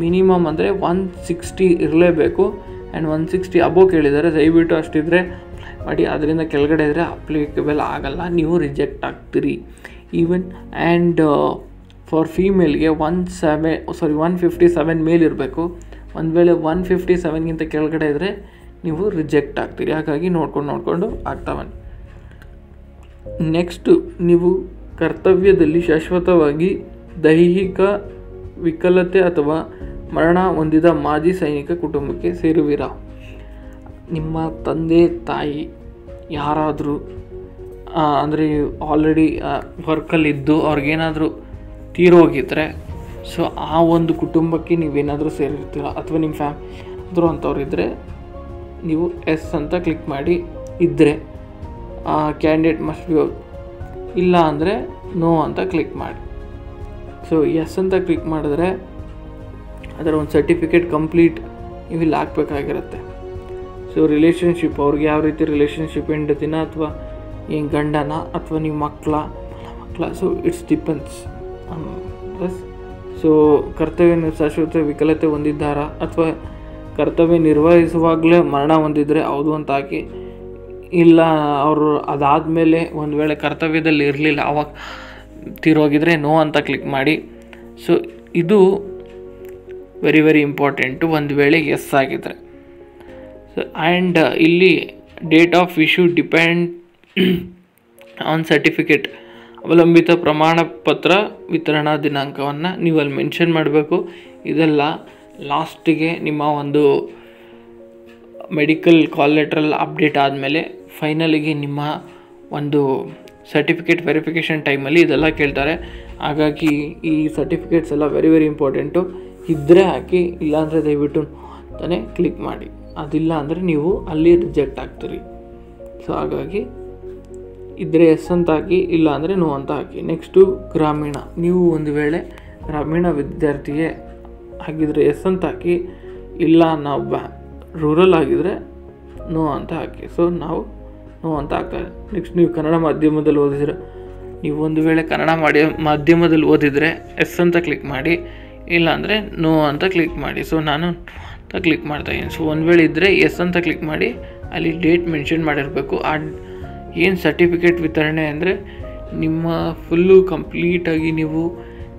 ಮಿನಿಮಮ್ ಅಂದರೆ 160 ಇರಲೇಬೇಕು. ಆ್ಯಂಡ್ 160 ಅಬೋವ್ ಕೇಳಿದ್ದಾರೆ, ದಯವಿಟ್ಟು ಅಷ್ಟಿದ್ರೆ ಮಾಡಿ. ಅದರಿಂದ ಕೆಳಗಡೆ ಇದ್ದರೆ ಅಪ್ಲಿಕೇಬಲ್ ಆಗಲ್ಲ, ನೀವು ರಿಜೆಕ್ಟ್ ಆಗ್ತೀರಿ ಈವನ್. ಆ್ಯಂಡ್ ಫಾರ್ ಫೀಮೇಲ್ಗೆ 157 ಮೇಲಿರಬೇಕು. ಒಂದು ವೇಳೆ 157ಗಿಂತ ಕೆಳಗಡೆ ಇದ್ದರೆ ನೀವು ರಿಜೆಕ್ಟ್ ಆಗ್ತೀರಿ. ಹಾಗಾಗಿ ನೋಡ್ಕೊಂಡು ಆಗ್ತಾ ಬನ್ನಿ. ನೆಕ್ಸ್ಟು ನೀವು ಕರ್ತವ್ಯದಲ್ಲಿ ಶಾಶ್ವತವಾಗಿ ದೈಹಿಕ ವಿಕಲತೆ ಅಥವಾ ಮರಣ ಹೊಂದಿದ ಮಾಜಿ ಸೈನಿಕ ಕುಟುಂಬಕ್ಕೆ ಸೇರುವಿರಾ? ನಿಮ್ಮ ತಂದೆ ತಾಯಿ ಯಾರಾದರೂ ಅಂದರೆ ಆಲ್ರೆಡಿ ವರ್ಕಲ್ಲಿದ್ದು ಅವ್ರಿಗೇನಾದರೂ ತೀರೋಗಿದ್ದರೆ ಸೊ ಆ ಒಂದು ಕುಟುಂಬಕ್ಕೆ ನೀವೇನಾದರೂ ಸೇರಿರ್ತೀರ ಅಥವಾ ನಿಮ್ಮ ಫ್ಯಾಮಿಲಿ ಆದರೂ ಅಂಥವ್ರು ಇದ್ದರೆ ನೀವು ಎಸ್ ಅಂತ ಕ್ಲಿಕ್ ಮಾಡಿ. ಇದ್ದರೆ ಕ್ಯಾಂಡಿಡೇಟ್ ಮಸ್ಟ್ ಬಿ, ಇಲ್ಲ ಅಂದರೆ ನೋ ಅಂತ ಕ್ಲಿಕ್ ಮಾಡಿ. ಸೊ ಎಸ್ ಅಂತ ಕ್ಲಿಕ್ ಮಾಡಿದ್ರೆ ಅದರ ಒಂದು ಸರ್ಟಿಫಿಕೇಟ್ ಕಂಪ್ಲೀಟ್ ನೀವು ಇಲ್ಲಿ ಹಾಕ್ಬೇಕಾಗಿರುತ್ತೆ. ಸೊ ರಿಲೇಷನ್ಶಿಪ್, ಅವ್ರಿಗೆ ಯಾವ ರೀತಿ ರಿಲೇಷನ್ಶಿಪ್, ಹೆಂಡತಿನ ಅಥವಾ ಏನು ಗಂಡನ ಅಥವಾ ನೀವು ಮಕ್ಕಳ. So it's depends. ಸೊ ಕರ್ತವ್ಯ ಶಾಶ್ವತ ವಿಕಲತೆ ಹೊಂದಿದ್ದಾರಾ ಅಥವಾ ಕರ್ತವ್ಯ ನಿರ್ವಹಿಸುವಾಗಲೇ ಮರಣ ಹೊಂದಿದರೆ ಹೌದು ಅಂತ ಹಾಕಿ. ಇಲ್ಲ ಅವರು ಅದಾದಮೇಲೆ ಒಂದು ವೇಳೆ ಕರ್ತವ್ಯದಲ್ಲಿ ಇರಲಿಲ್ಲ, ಆವಾಗ ತೀರೋಗಿದ್ರೆ ನೋ ಅಂತ ಕ್ಲಿಕ್ ಮಾಡಿ. ಸೊ ಇದು ವೆರಿ ವೆರಿ ಇಂಪಾರ್ಟೆಂಟು ಒಂದು ವೇಳೆ ಎಸ್ ಆಗಿದ್ದರೆ. ಸೊ ಆ್ಯಂಡ್ ಇಲ್ಲಿ date of issue depend on certificate, ಅವಲಂಬಿತ ಪ್ರಮಾಣ ಪತ್ರ ವಿತರಣಾ ದಿನಾಂಕವನ್ನು ನೀವು ಅಲ್ಲಿ ಮೆನ್ಷನ್ ಮಾಡಬೇಕು. ಇದೆಲ್ಲ ಲಾಸ್ಟಿಗೆ ನಿಮ್ಮ ಒಂದು ಮೆಡಿಕಲ್ ಕಾಲ್ ಲೆಟ್ರಲ್ಲಿ ಅಪ್ಡೇಟ್ ಆದಮೇಲೆ ಫೈನಲಿಗೆ ನಿಮ್ಮ ಒಂದು ಸರ್ಟಿಫಿಕೇಟ್ ವೆರಿಫಿಕೇಷನ್ ಟೈಮಲ್ಲಿ ಇದೆಲ್ಲ ಕೇಳ್ತಾರೆ. ಹಾಗಾಗಿ ಈ ಸರ್ಟಿಫಿಕೇಟ್ಸ್ ಎಲ್ಲ ವೆರಿ ವೆರಿ ಇಂಪಾರ್ಟೆಂಟು. ಇದ್ದರೆ ಹಾಕಿ, ಇಲ್ಲಾಂದರೆ ದಯವಿಟ್ಟು ಅಂತಾನೆ ಕ್ಲಿಕ್ ಮಾಡಿ. ಅದಿಲ್ಲ ಅಂದರೆ ನೀವು ಅಲ್ಲಿ ರಿಜೆಕ್ಟ್ ಆಗ್ತೀರಿ. ಸೊ ಹಾಗಾಗಿ ಇದ್ದರೆ ಎಸ್ ಅಂತ ಹಾಕಿ, ಇಲ್ಲ ಅಂದರೆ ನೋ ಅಂತ ಹಾಕಿ. ನೆಕ್ಸ್ಟು ಗ್ರಾಮೀಣ. ನೀವು ಒಂದು ವೇಳೆ ಗ್ರಾಮೀಣ ವಿದ್ಯಾರ್ಥಿಗೆ ಆಗಿದ್ದರೆ ಎಸ್ ಅಂತ ಹಾಕಿ, ಇಲ್ಲ ನಾವು ರೂರಲ್ ಆಗಿದ್ದರೆ ನೋ ಅಂತ ಹಾಕಿ. ಸೊ ನಾವು ನೋ ಅಂತ ಹಾಕ್ತಾರೆ. ನೆಕ್ಸ್ಟ್ ನೀವು ಕನ್ನಡ ಮಾಧ್ಯಮದಲ್ಲಿ ಓದಿದ್ರೆ, ನೀವು ಒಂದು ವೇಳೆ ಕನ್ನಡ ಮಾಧ್ಯಮದಲ್ಲಿ ಓದಿದರೆ ಎಸ್ ಅಂತ ಕ್ಲಿಕ್ ಮಾಡಿ, ಇಲ್ಲ ಅಂದರೆ ನೋ ಅಂತ ಕ್ಲಿಕ್ ಮಾಡಿ. ಸೊ ನಾನು ಅಂತ ಕ್ಲಿಕ್ ಮಾಡ್ತಾಯಿದ್ದೀನಿ. ಸೊ ಒಂದು ವೇಳೆ ಇದ್ದರೆ ಎಸ್ ಅಂತ ಕ್ಲಿಕ್ ಮಾಡಿ, ಅಲ್ಲಿ ಡೇಟ್ ಮೆನ್ಷನ್ ಮಾಡಿರಬೇಕು. ಏನು ಸರ್ಟಿಫಿಕೇಟ್ ವಿತರಣೆ ಅಂದರೆ ನಿಮ್ಮ ಫುಲ್ಲು ಕಂಪ್ಲೀಟಾಗಿ ನೀವು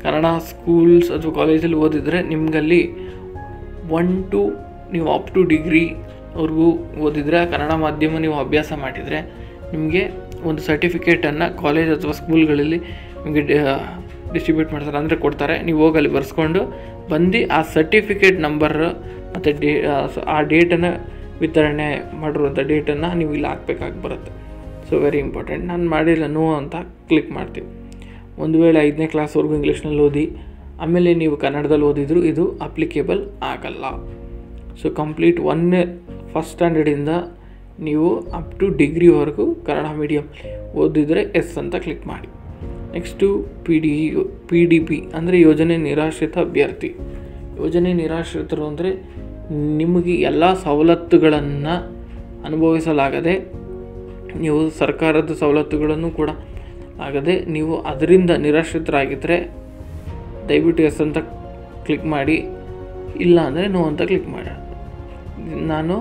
ಕನ್ನಡ ಸ್ಕೂಲ್ಸ್ ಅಥವಾ ಕಾಲೇಜಲ್ಲಿ ಓದಿದರೆ ನಿಮಗಲ್ಲಿ 1 to ನೀವು ಅಪ್ ಟು ಡಿಗ್ರಿವರೆಗೂ ಓದಿದರೆ ಕನ್ನಡ ಮಾಧ್ಯಮ ನೀವು ಅಭ್ಯಾಸ ಮಾಡಿದರೆ ನಿಮಗೆ ಒಂದು ಸರ್ಟಿಫಿಕೇಟನ್ನು ಕಾಲೇಜ್ ಅಥವಾ ಸ್ಕೂಲ್ಗಳಲ್ಲಿ ನಿಮಗೆ ಡಿಸ್ಟ್ರಿಬ್ಯೂಟ್ ಮಾಡ್ತಾರೆ, ಅಂದರೆ ಕೊಡ್ತಾರೆ. ನೀವು ಹೋಗಿ ಅಲ್ಲಿ ಬರ್ಸ್ಕೊಂಡು ಬಂದು ಆ ಸರ್ಟಿಫಿಕೇಟ್ ನಂಬರ್ ಮತ್ತು ಆ ಡೇಟನ್ನು ವಿತರಣೆ ಮಾಡಿರುವಂಥ ಡೇಟನ್ನು ನೀವು ಇಲ್ಲಿ ಹಾಕಬೇಕಾಗಿ ಬರುತ್ತೆ. So very important. ನಾನು ಮಾಡಿಲ್ಲ, ನೋ ಅಂತ ಕ್ಲಿಕ್ ಮಾಡ್ತೀವಿ. ಒಂದು ವೇಳೆ 5ನೇ ಕ್ಲಾಸ್ವರೆಗೂ ಇಂಗ್ಲೀಷ್ನಲ್ಲಿ ಓದಿ ಆಮೇಲೆ ನೀವು ಕನ್ನಡದಲ್ಲಿ ಓದಿದ್ರು ಇದು ಅಪ್ಲಿಕೇಬಲ್ ಆಗಲ್ಲ. ಸೊ ಕಂಪ್ಲೀಟ್ ಫಸ್ಟ್ ಸ್ಟ್ಯಾಂಡರ್ಡಿಂದ ನೀವು ಅಪ್ ಟು ಡಿಗ್ರಿವರೆಗೂ ಕನ್ನಡ ಮೀಡಿಯಮ್ ಓದಿದರೆ ಎಸ್ ಅಂತ ಕ್ಲಿಕ್ ಮಾಡಿ. ನೆಕ್ಸ್ಟು PDP ಅಂದರೆ ಯೋಜನೆ ನಿರಾಶ್ರಿತ ಅಭ್ಯರ್ಥಿ. ಯೋಜನೆ ನಿರಾಶ್ರಿತರು ಅಂದರೆ ನಿಮಗೆ ಎಲ್ಲ ಸವಲತ್ತುಗಳನ್ನು ಅನುಭವಿಸಲಾಗದೆ, ನೀವು ಸರ್ಕಾರದ ಸವಲತ್ತುಗಳನ್ನು ಕೂಡ ಆಗದೆ ನೀವು ಅದರಿಂದ ನಿರಾಶ್ರಿತರಾಗಿದ್ದರೆ ದಯವಿಟ್ಟು ಎಸ್ ಅಂತ ಕ್ಲಿಕ್ ಮಾಡಿ, ಇಲ್ಲ ಅಂದರೆ ನೋ ಅಂತ ಕ್ಲಿಕ್ ಮಾಡಿ. ನಾನು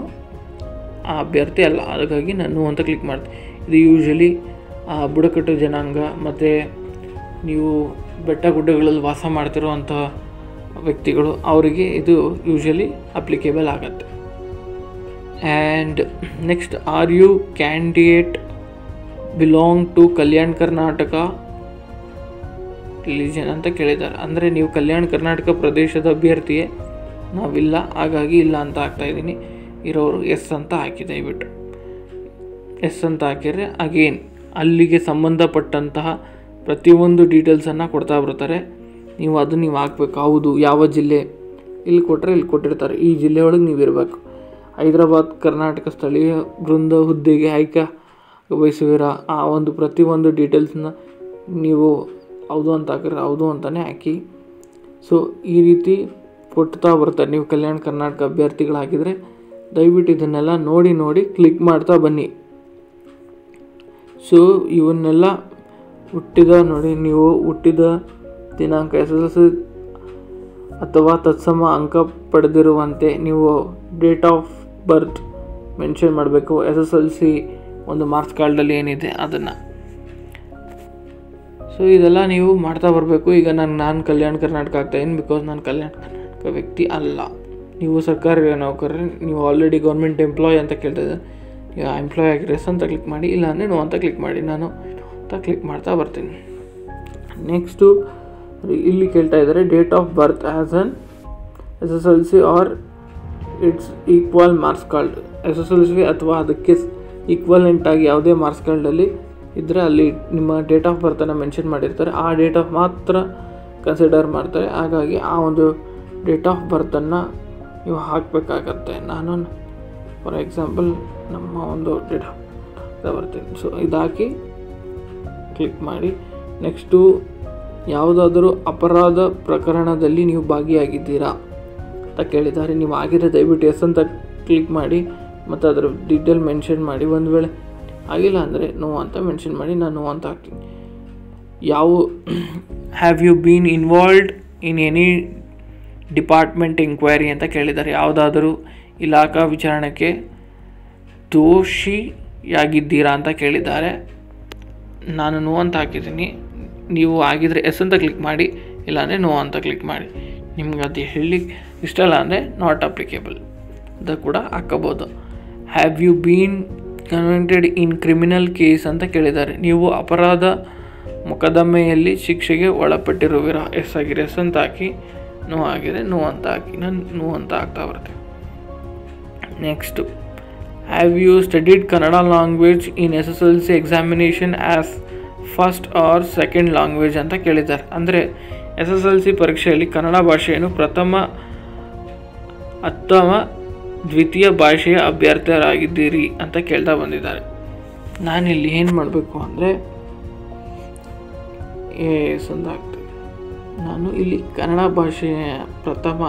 ಆ ಅಭ್ಯರ್ಥಿ ಅಲ್ಲ, ಹಾಗಾಗಿ ನಾನು ನೋ ಅಂತ ಕ್ಲಿಕ್ ಮಾಡ್ತೀನಿ. ಇದು ಯೂಶ್ವಲಿ ಬುಡಕಟ್ಟು ಜನಾಂಗ ಮತ್ತು ನೀವು ಬೆಟ್ಟ ಗುಡ್ಡಗಳಲ್ಲಿ ವಾಸ ಮಾಡ್ತಿರೋವಂಥ ವ್ಯಕ್ತಿಗಳು, ಅವರಿಗೆ ಇದು ಯೂಶ್ವಲಿ ಅಪ್ಲಿಕೇಬಲ್ ಆಗುತ್ತೆ. And next, are you candidate belong to Kalyana Karnataka religion ಅಂತ ಕೇಳಿದ್ದಾರೆ. ಅಂದರೆ ನೀವು ಕಲ್ಯಾಣ ಕರ್ನಾಟಕ ಪ್ರದೇಶದ ಅಭ್ಯರ್ಥಿಯೇ? ನಾವಿಲ್ಲ, ಹಾಗಾಗಿ ಇಲ್ಲ ಅಂತ ಹಾಕ್ತಾಯಿದ್ದೀನಿ. ಇರೋರು ಎಸ್ ಅಂತ ಹಾಕಿ, ದಯವಿಟ್ಟು ಎಸ್ ಅಂತ ಹಾಕಿದರೆ ಅಗೇನ್ ಅಲ್ಲಿಗೆ ಸಂಬಂಧಪಟ್ಟಂತಹ ಪ್ರತಿಯೊಂದು ಡೀಟೇಲ್ಸನ್ನು ಕೊಡ್ತಾ ಬರ್ತಾರೆ. ನೀವು ಅದನ್ನು ನೀವು ಹಾಕಬೇಕು. ಹೌದು, ಯಾವ ಜಿಲ್ಲೆ ಇಲ್ಲಿ ಕೊಟ್ಟರೆ ಇಲ್ಲಿ ಕೊಟ್ಟಿರ್ತಾರೆ, ಈ ಜಿಲ್ಲೆ ಒಳಗೆ ನೀವು ಇರಬೇಕು. ಹೈದರಾಬಾದ್ ಕರ್ನಾಟಕ ಸ್ಥಳೀಯ ವೃಂದ ಹುದ್ದೆಗೆ ಆಯ್ಕೆ ಬಯಸುವಿರ, ಆ ಒಂದು ಪ್ರತಿಯೊಂದು ಡೀಟೇಲ್ಸನ್ನ ನೀವು ಹೌದು ಅಂತ ಹಾಕಿದ್ರೆ ಹೌದು ಅಂತಲೇ ಹಾಕಿ. ಸೊ ಈ ರೀತಿ ಕೊಡ್ತಾ ಬರ್ತಾರೆ. ನೀವು ಕಲ್ಯಾಣ ಕರ್ನಾಟಕ ಅಭ್ಯರ್ಥಿಗಳಾಗಿದ್ದರೆ ದಯವಿಟ್ಟು ಇದನ್ನೆಲ್ಲ ನೋಡಿ ಕ್ಲಿಕ್ ಮಾಡ್ತಾ ಬನ್ನಿ. ಸೊ ಇವನ್ನೆಲ್ಲ ನೀವು ಹುಟ್ಟಿದ ದಿನಾಂಕ, SSLC ಅಥವಾ ತತ್ಸಮ ಅಂಕ ಪಡೆದಿರುವಂತೆ ನೀವು ಡೇಟ್ ಆಫ್ ಬರ್ತ್ ಮೆನ್ಷನ್ ಮಾಡಬೇಕು. SSLC ಒಂದು ಮಾರ್ಕ್ಸ್ ಕಾರ್ಡಲ್ಲಿ ಏನಿದೆ ಅದನ್ನು. ಸೊ ಇದೆಲ್ಲ ನೀವು ಮಾಡ್ತಾ ಬರಬೇಕು. ಈಗ ನಾನು ಕಲ್ಯಾಣ ಕರ್ನಾಟಕ ಆಗ್ತಾಯಿದ್ದೀನಿ, ಬಿಕಾಸ್ ನಾನು ಕಲ್ಯಾಣ ಕರ್ನಾಟಕ ವ್ಯಕ್ತಿ ಅಲ್ಲ. ನೀವು ಸರ್ಕಾರಿ ನೌಕರರು, ನೀವು ಆಲ್ರೆಡಿ ಗೌರ್ಮೆಂಟ್ ಎಂಪ್ಲಾಯ್ ಅಂತ ಕೇಳ್ತಾಯಿದ್ದೆ, ನೀವು ಎಂಪ್ಲಾಯ್ ಆಗಿರೋ ಎಸ್ ಅಂತ ಕ್ಲಿಕ್ ಮಾಡಿ, ಇಲ್ಲ ಅಂದರೆ ನೋ ಅಂತ ಕ್ಲಿಕ್ ಮಾಡಿ. ನಾನು ಅಂತ ಕ್ಲಿಕ್ ಮಾಡ್ತಾ ಬರ್ತೀನಿ. ನೆಕ್ಸ್ಟು ಇಲ್ಲಿ ಕೇಳ್ತಾ ಇದ್ದಾರೆ date of birth as on SSLC or it's equal marks card. SSLC ಅಥವಾ ಅದಕ್ಕೆ ಈಕ್ವಲೆಂಟಾಗಿ ಯಾವುದೇ ಮಾರ್ಕ್ಸ್ ಕಾರ್ಡಲ್ಲಿ ಇದ್ದರೆ ಅಲ್ಲಿ ನಿಮ್ಮ ಡೇಟ್ ಆಫ್ ಬರ್ತನ್ನು ಮೆನ್ಷನ್ ಮಾಡಿರ್ತಾರೆ. ಆ ಡೇಟ್ ಆಫ್ ಮಾತ್ರ ಕನ್ಸಿಡರ್ ಮಾಡ್ತಾರೆ. ಹಾಗಾಗಿ ಆ ಒಂದು ಡೇಟ್ ಆಫ್ ಬರ್ತನ್ನು ನೀವು ಹಾಕಬೇಕಾಗತ್ತೆ. ನಾನು ಫಾರ್ ಎಕ್ಸಾಂಪಲ್ ನಮ್ಮ ಒಂದು ಡೇಟ್ ಆಫ್ ಬರ್ತೀನಿ. ಸೊ ಇದಾಕಿ ಕ್ಲಿಕ್ ಮಾಡಿ. ನೆಕ್ಸ್ಟು ಯಾವುದಾದರೂ ಅಪರಾಧ ಪ್ರಕರಣದಲ್ಲಿ ನೀವು ಭಾಗಿಯಾಗಿದ್ದೀರಾ ಅಂತ ಕೇಳಿದ್ದಾರೆ. ನೀವು ಆಗಿದ್ರೆ ದಯವಿಟ್ಟು ಎಸ್ ಅಂತ ಕ್ಲಿಕ್ ಮಾಡಿ ಮತ್ತು ಅದರ ಡೀಟೇಲ್ ಮೆನ್ಷನ್ ಮಾಡಿ. ಒಂದು ವೇಳೆ ಆಗಿಲ್ಲ ಅಂದರೆ ನೋ ಅಂತ ಮೆನ್ಷನ್ ಮಾಡಿ. ನಾನು ನೋ ಅಂತ ಹಾಕ್ತೀನಿ. Have you been involved in any department enquiry ಅಂತ ಕೇಳಿದ್ದಾರೆ. ಯಾವುದಾದರೂ ಇಲಾಖಾ ವಿಚಾರಣೆಗೆ ದೋಷಿಯಾಗಿದ್ದೀರಾ ಅಂತ ಕೇಳಿದ್ದಾರೆ. ನಾನು ನೋ ಅಂತ ಹಾಕಿದ್ದೀನಿ. ನೀವು ಆಗಿದ್ರೆ ಎಸ್ ಅಂತ ಕ್ಲಿಕ್ ಮಾಡಿ, ಇಲ್ಲಾಂದರೆ ನೋ ಅಂತ ಕ್ಲಿಕ್ ಮಾಡಿ. ನಿಮ್ಗೆ ಅದು ಹೇಳಲಿಕ್ಕೆ ಇಷ್ಟ ಇಲ್ಲ ಅಂದರೆ ನಾಟ್ ಅಪ್ಲಿಕೇಬಲ್ ಅಂತ ಕೂಡ ಹಾಕೋಬೋದು. Have you been convicted in criminal case ಅಂತ ಕೇಳಿದ್ದಾರೆ. ನೀವು ಅಪರಾಧ ಮೊಕದ್ದಮೆಯಲ್ಲಿ ಶಿಕ್ಷೆಗೆ ಒಳಪಟ್ಟಿರುವಿರಾ? ಎಸ್ ಆಗಿದೆ ಎಸ್ ಅಂತ ಹಾಕಿ, ನೋ ಆಗಿದೆ ನೋ ಅಂತ ಹಾಕಿ. ನಾನು ನೋ ಅಂತ ಹಾಕ್ತಾ ಬರ್ತೀನಿ. Next, have you studied Kannada language in SSLC examination as first or second language ಅಂತ ಕೇಳಿದ್ದಾರೆ. ಅಂದರೆ SSLC ಪರೀಕ್ಷೆಯಲ್ಲಿ ಕನ್ನಡ ಭಾಷೆಯನ್ನು ಪ್ರಥಮ ಅಥವಾ ದ್ವಿತೀಯ ಭಾಷೆಯ ಅಭ್ಯರ್ಥಿಯಾಗಿದ್ದೀರಿ ಅಂತ ಕೇಳ್ತಾ ಬಂದಿದ್ದಾರೆ. ನಾನಿಲ್ಲಿ ಏನು ಮಾಡಬೇಕು ಅಂದರೆ ಅಂತ ಆಗ್ತದೆ. ನಾನು ಇಲ್ಲಿ ಕನ್ನಡ ಭಾಷೆಯ ಪ್ರಥಮ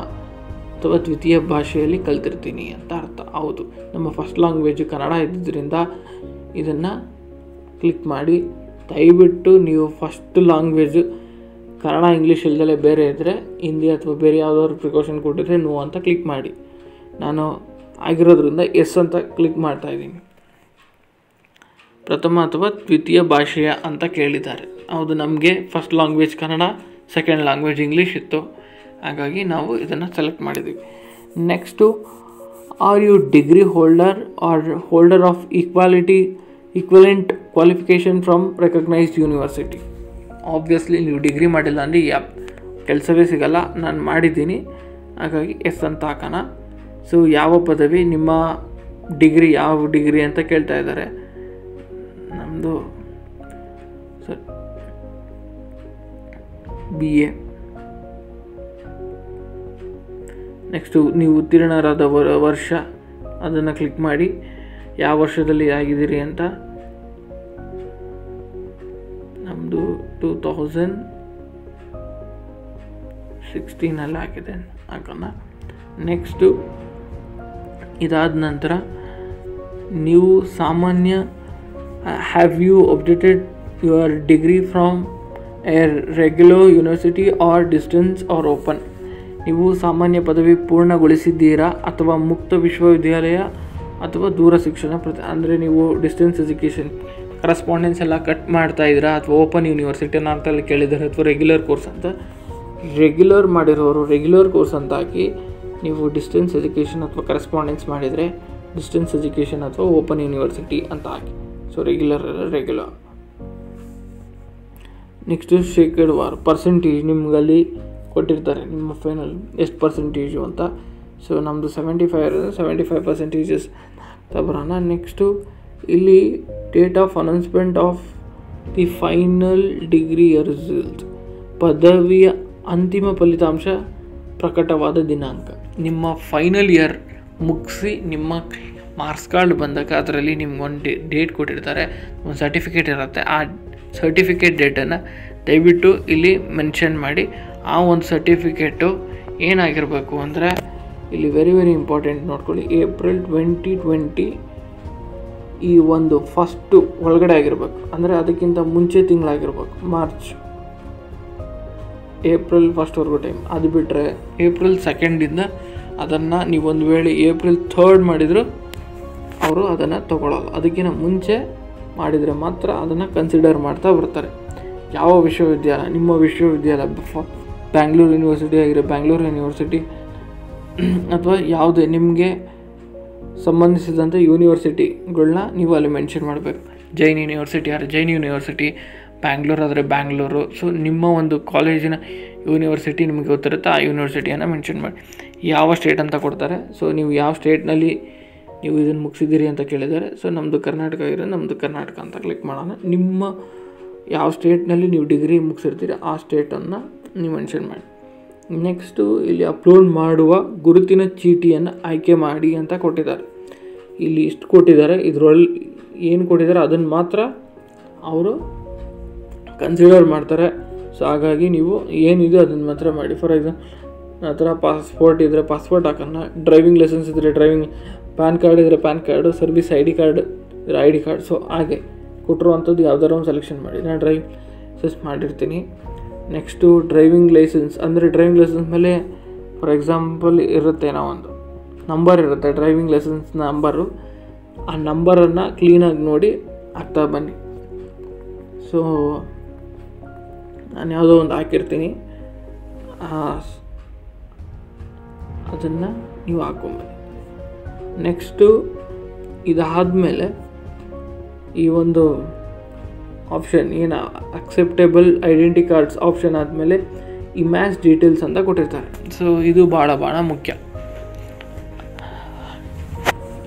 ಅಥವಾ ದ್ವಿತೀಯ ಭಾಷೆಯಲ್ಲಿ ಕಲ್ತಿರ್ತೀನಿ ಅಂತ ಅರ್ಥ. ಹೌದು, ನಮ್ಮ ಫಸ್ಟ್ ಲ್ಯಾಂಗ್ವೇಜು ಕನ್ನಡ ಇದ್ದಿದ್ದರಿಂದ ಇದನ್ನು ಕ್ಲಿಕ್ ಮಾಡಿ. ದಯವಿಟ್ಟು ನೀವು ಫಸ್ಟ್ ಲ್ಯಾಂಗ್ವೇಜು ಕನ್ನಡ ಇಂಗ್ಲೀಷ್ ಇಲ್ದಲೇ ಬೇರೆ ಇದ್ದರೆ, ಹಿಂದಿ ಅಥವಾ ಬೇರೆ ಯಾವುದಾದ್ರು ಪ್ರಿಕಾಷನ್ ಕೊಟ್ಟಿದ್ರೆ ನೋ ಅಂತ ಕ್ಲಿಕ್ ಮಾಡಿ. ನಾನು ಆಗಿರೋದ್ರಿಂದ ಎಸ್ ಅಂತ ಕ್ಲಿಕ್ ಮಾಡ್ತಾಯಿದ್ದೀನಿ. ಪ್ರಥಮ ಅಥವಾ ದ್ವಿತೀಯ ಭಾಷೆಯ ಅಂತ ಕೇಳಿದ್ದಾರೆ. ಹೌದು, ನಮಗೆ first language Kannada, second language English ಇತ್ತು. ಹಾಗಾಗಿ ನಾವು ಇದನ್ನು ಸೆಲೆಕ್ಟ್ ಮಾಡಿದ್ದೀವಿ. Next, are you degree holder of equivalent qualification from recognised university. Obviously ನೀವು ಡಿಗ್ರಿ ಮಾಡಿಲ್ಲ ಅಂದರೆ ಕೆಲಸವೇ ಸಿಗಲ್ಲ. ನಾನು ಮಾಡಿದ್ದೀನಿ, ಹಾಗಾಗಿ ಎಸ್ ಅಂತ ಹಾಕೋಣ. ಸೊ ಯಾವ ಪದವಿ, ನಿಮ್ಮ ಡಿಗ್ರಿ ಯಾವ ಡಿಗ್ರಿ ಅಂತ ಕೇಳ್ತಾ ಇದ್ದಾರೆ. ನಮ್ಮದು ಸರ್ BA. ನೆಕ್ಸ್ಟು ನೀವು ಉತ್ತೀರ್ಣರಾದ ವರ್ಷ ಅದನ್ನು ಕ್ಲಿಕ್ ಮಾಡಿ. ಯಾವ ವರ್ಷದಲ್ಲಿ ಆಗಿದ್ದೀರಿ ಅಂತ. ನಮ್ಮದು 2016 ಆಗಿದೆ ಹಾಕೋಣ. ನೆಕ್ಸ್ಟು ಇದಾದ ನಂತರ ನೀವು ಸಾಮಾನ್ಯ have you updated your degree from a regular university or distance or open. ನೀವು ಸಾಮಾನ್ಯ ಪದವಿ ಪೂರ್ಣಗೊಳಿಸಿದ್ದೀರಾ ಅಥವಾ ಮುಕ್ತ ವಿಶ್ವವಿದ್ಯಾಲಯ ಅಥವಾ ದೂರ ಶಿಕ್ಷಣ ಅಂದರೆ ನೀವು ಡಿಸ್ಟೆನ್ಸ್ ಎಜುಕೇಷನ್ ಕರೆಸ್ಪಾಂಡೆನ್ಸ್ ಎಲ್ಲ ಕಟ್ ಮಾಡ್ತಾ ಇದ್ದೀರಾ, ಅಥವಾ ಓಪನ್ ಯೂನಿವರ್ಸಿಟಿ ಅಂತಲ್ಲಿ ಕೇಳಿದ್ದಾರೆ, ಅಥವಾ ರೆಗ್ಯುಲರ್ ಕೋರ್ಸ್ ಅಂತ. ರೆಗ್ಯುಲರ್ ಮಾಡಿರೋರು ರೆಗ್ಯುಲರ್ ಕೋರ್ಸ್ ಅಂತ ಹಾಕಿ. ನೀವು ಡಿಸ್ಟೆನ್ಸ್ ಎಜುಕೇಷನ್ ಅಥವಾ ಕರೆಸ್ಪಾಂಡೆನ್ಸ್ ಮಾಡಿದರೆ ಡಿಸ್ಟೆನ್ಸ್ ಎಜುಕೇಷನ್ ಅಥವಾ ಓಪನ್ ಯೂನಿವರ್ಸಿಟಿ ಅಂತ ಹಾಕಿ. So regular. ನೆಕ್ಸ್ಟು ಶೇಕಡವಾರು ಪರ್ಸೆಂಟೇಜ್ ನಿಮಗಲ್ಲಿ ಕೊಟ್ಟಿರ್ತಾರೆ, ನಿಮ್ಮ ಫೈನಲ್ ಎಷ್ಟು ಪರ್ಸೆಂಟೇಜು ಅಂತ. ಸೊ ನಮ್ಮದು 75% ಬರೋಣ. ನೆಕ್ಸ್ಟು ಇಲ್ಲಿ date of announcement of the final degree result, ಪದವಿಯ ಅಂತಿಮ ಫಲಿತಾಂಶ ಪ್ರಕಟವಾದ ದಿನಾಂಕ. ನಿಮ್ಮ ಫೈನಲ್ ಇಯರ್ ಮುಗಿಸಿ ನಿಮ್ಮ ಮಾರ್ಕ್ಸ್ ಕಾರ್ಡ್ ಬಂದಾಗ ಅದರಲ್ಲಿ ನಿಮ್ಗೊಂದು ಡೇಟ್ ಕೊಟ್ಟಿರ್ತಾರೆ, ಒಂದು ಸರ್ಟಿಫಿಕೇಟ್ ಇರುತ್ತೆ. ಆ ಸರ್ಟಿಫಿಕೇಟ್ ಡೇಟನ್ನು ದಯವಿಟ್ಟು ಇಲ್ಲಿ ಮೆನ್ಷನ್ ಮಾಡಿ. ಆ ಒಂದು ಸರ್ಟಿಫಿಕೇಟು ಏನಾಗಿರಬೇಕು ಅಂದರೆ ಇಲ್ಲಿ ವೆರಿ ಇಂಪಾರ್ಟೆಂಟ್ ನೋಡ್ಕೊಳ್ಳಿ. ಏಪ್ರಿಲ್ 2020 ಈ ಒಂದು ಫಸ್ಟು ಒಳಗಡೆ ಆಗಿರಬೇಕು. ಅಂದರೆ ಅದಕ್ಕಿಂತ ಮುಂಚೆ ತಿಂಗಳಾಗಿರ್ಬೇಕು. April 1 time. ಅದು ಬಿಟ್ಟರೆ ಏಪ್ರಿಲ್ 2 ಅದನ್ನು ನೀವು ಒಂದು ವೇಳೆ ಏಪ್ರಿಲ್ 3 ಮಾಡಿದರೂ ಅವರು ಅದನ್ನು ತೊಗೊಳ್ಳಲ್ಲ. ಅದಕ್ಕಿಂತ ಮುಂಚೆ ಮಾಡಿದರೆ ಮಾತ್ರ ಅದನ್ನು ಕನ್ಸಿಡರ್ ಮಾಡ್ತಾ ಬರ್ತಾರೆ. ಯಾವ ವಿಶ್ವವಿದ್ಯಾಲಯ, ನಿಮ್ಮ ವಿಶ್ವವಿದ್ಯಾಲಯ ಬ್ಯಾಂಗ್ಳೂರು ಯೂನಿವರ್ಸಿಟಿ ಆಗಿರೋ ಬ್ಯಾಂಗ್ಳೂರು ಯೂನಿವರ್ಸಿಟಿ ಅಥವಾ ಯಾವುದೇ ನಿಮಗೆ ಸಂಬಂಧಿಸಿದಂಥ ಯೂನಿವರ್ಸಿಟಿಗಳನ್ನ ನೀವು ಅಲ್ಲಿ ಮೆನ್ಷನ್ ಮಾಡಬೇಕು. ಜೈನ್ ಯೂನಿವರ್ಸಿಟಿ ಆದರೆ ಜೈನ್ ಯೂನಿವರ್ಸಿಟಿ, ಬ್ಯಾಂಗ್ಳೂರು ಆದರೆ ಬ್ಯಾಂಗ್ಳೂರು. ಸೊ ನಿಮ್ಮ ಒಂದು ಕಾಲೇಜಿನ ಯೂನಿವರ್ಸಿಟಿ ನಿಮಗೆ ಗೊತ್ತಿರುತ್ತೆ, ಆ ಯೂನಿವರ್ಸಿಟಿಯನ್ನು ಮೆನ್ಷನ್ ಮಾಡಿ. ಯಾವ ಸ್ಟೇಟ್ ಅಂತ ಕೊಡ್ತಾರೆ. ಸೊ ನೀವು ಯಾವ ಸ್ಟೇಟ್ನಲ್ಲಿ ನೀವು ಇದನ್ನು ಮುಗಿಸಿದ್ದೀರಿ ಅಂತ ಕೇಳಿದ್ದಾರೆ. ಸೊ ನಮ್ಮದು ಕರ್ನಾಟಕ ಇರೋದು, ನಮ್ಮದು ಕರ್ನಾಟಕ ಅಂತ ಕ್ಲಿಕ್ ಮಾಡೋಣ. ನಿಮ್ಮ ಯಾವ ಸ್ಟೇಟ್ನಲ್ಲಿ ನೀವು ಡಿಗ್ರಿ ಮುಗಿಸಿರ್ತೀರಿ ಆ ಸ್ಟೇಟನ್ನು ನೀವು ಮೆನ್ಷನ್ ಮಾಡಿ. ನೆಕ್ಸ್ಟು ಇಲ್ಲಿ ಅಪ್ಲೋಡ್ ಮಾಡುವ ಗುರುತಿನ ಚೀಟಿಯನ್ನು ಆಯ್ಕೆ ಮಾಡಿ ಅಂತ ಕೊಟ್ಟಿದ್ದಾರೆ. ಇಲ್ಲಿ ಇಷ್ಟು ಕೊಟ್ಟಿದ್ದಾರೆ, ಇದರಲ್ಲಿ ಏನು ಕೊಟ್ಟಿದ್ದಾರೆ ಅದನ್ನು ಮಾತ್ರ ಅವರು ಕನ್ಸಿಡರ್ ಮಾಡ್ತಾರೆ. ಸೊ ಹಾಗಾಗಿ ನೀವು ಏನಿದೆ ಅದನ್ನು ಮಾತ್ರ ಮಾಡಿ. ಫಾರ್ ಎಕ್ಸಾಂಪಲ್ ಆ ಥರ ಪಾಸ್ಪೋರ್ಟ್ ಇದ್ದರೆ ಪಾಸ್ಪೋರ್ಟ್ ಹಾಕೋಣ, ಡ್ರೈವಿಂಗ್ ಲೈಸೆನ್ಸ್ ಇದ್ದರೆ ಡ್ರೈವಿಂಗ್, ಪ್ಯಾನ್ ಕಾರ್ಡ್ ಇದ್ದರೆ PAN card, service ID card ಇದ್ದರೆ ID ಕಾರ್ಡ್. ಸೊ ಹಾಗೆ ಕೊಟ್ಟಿರುವಂಥದ್ದು ಯಾವ್ದಾರು ಒಂದು ಸೆಲೆಕ್ಷನ್ ಮಾಡಿ. ನಾನು ಡ್ರೈವಿಂಗ್ ಲೈಸೆನ್ಸ್ ಮಾಡಿರ್ತೀನಿ. ನೆಕ್ಸ್ಟು ಡ್ರೈವಿಂಗ್ ಲೈಸೆನ್ಸ್ ಅಂದರೆ ಡ್ರೈವಿಂಗ್ ಲೈಸೆನ್ಸ್ ಮೇಲೆ ಫಾರ್ ಎಕ್ಸಾಂಪಲ್ ಇರುತ್ತೆ, ಒಂದು ನಂಬರ್ ಇರುತ್ತೆ ಡ್ರೈವಿಂಗ್ ಲೈಸೆನ್ಸ್ ನಂಬರು. ಆ ನಂಬರನ್ನು ಕ್ಲೀನಾಗಿ ನೋಡಿ ಹಾಕ್ತಾ ಬನ್ನಿ. ಸೊ ನಾನು ಯಾವುದೋ ಒಂದು ಹಾಕಿರ್ತೀನಿ, ಅದನ್ನು ನೀವು ಹಾಕ್ಕೊಂಬನ್ನಿ. ನೆಕ್ಸ್ಟು ಇದಾದಮೇಲೆ ಈ ಒಂದು ಆಪ್ಷನ್ ಏನು ಅಕ್ಸೆಪ್ಟೇಬಲ್ ಐಡೆಂಟಿ ಕಾರ್ಡ್ಸ್ ಆಪ್ಷನ್ ಆದಮೇಲೆ ಇಮೇಜ್ ಡೀಟೇಲ್ಸ್ ಅಂತ ಕೊಟ್ಟಿರ್ತಾರೆ. ಸೊ ಇದು ಭಾಳ ಮುಖ್ಯ.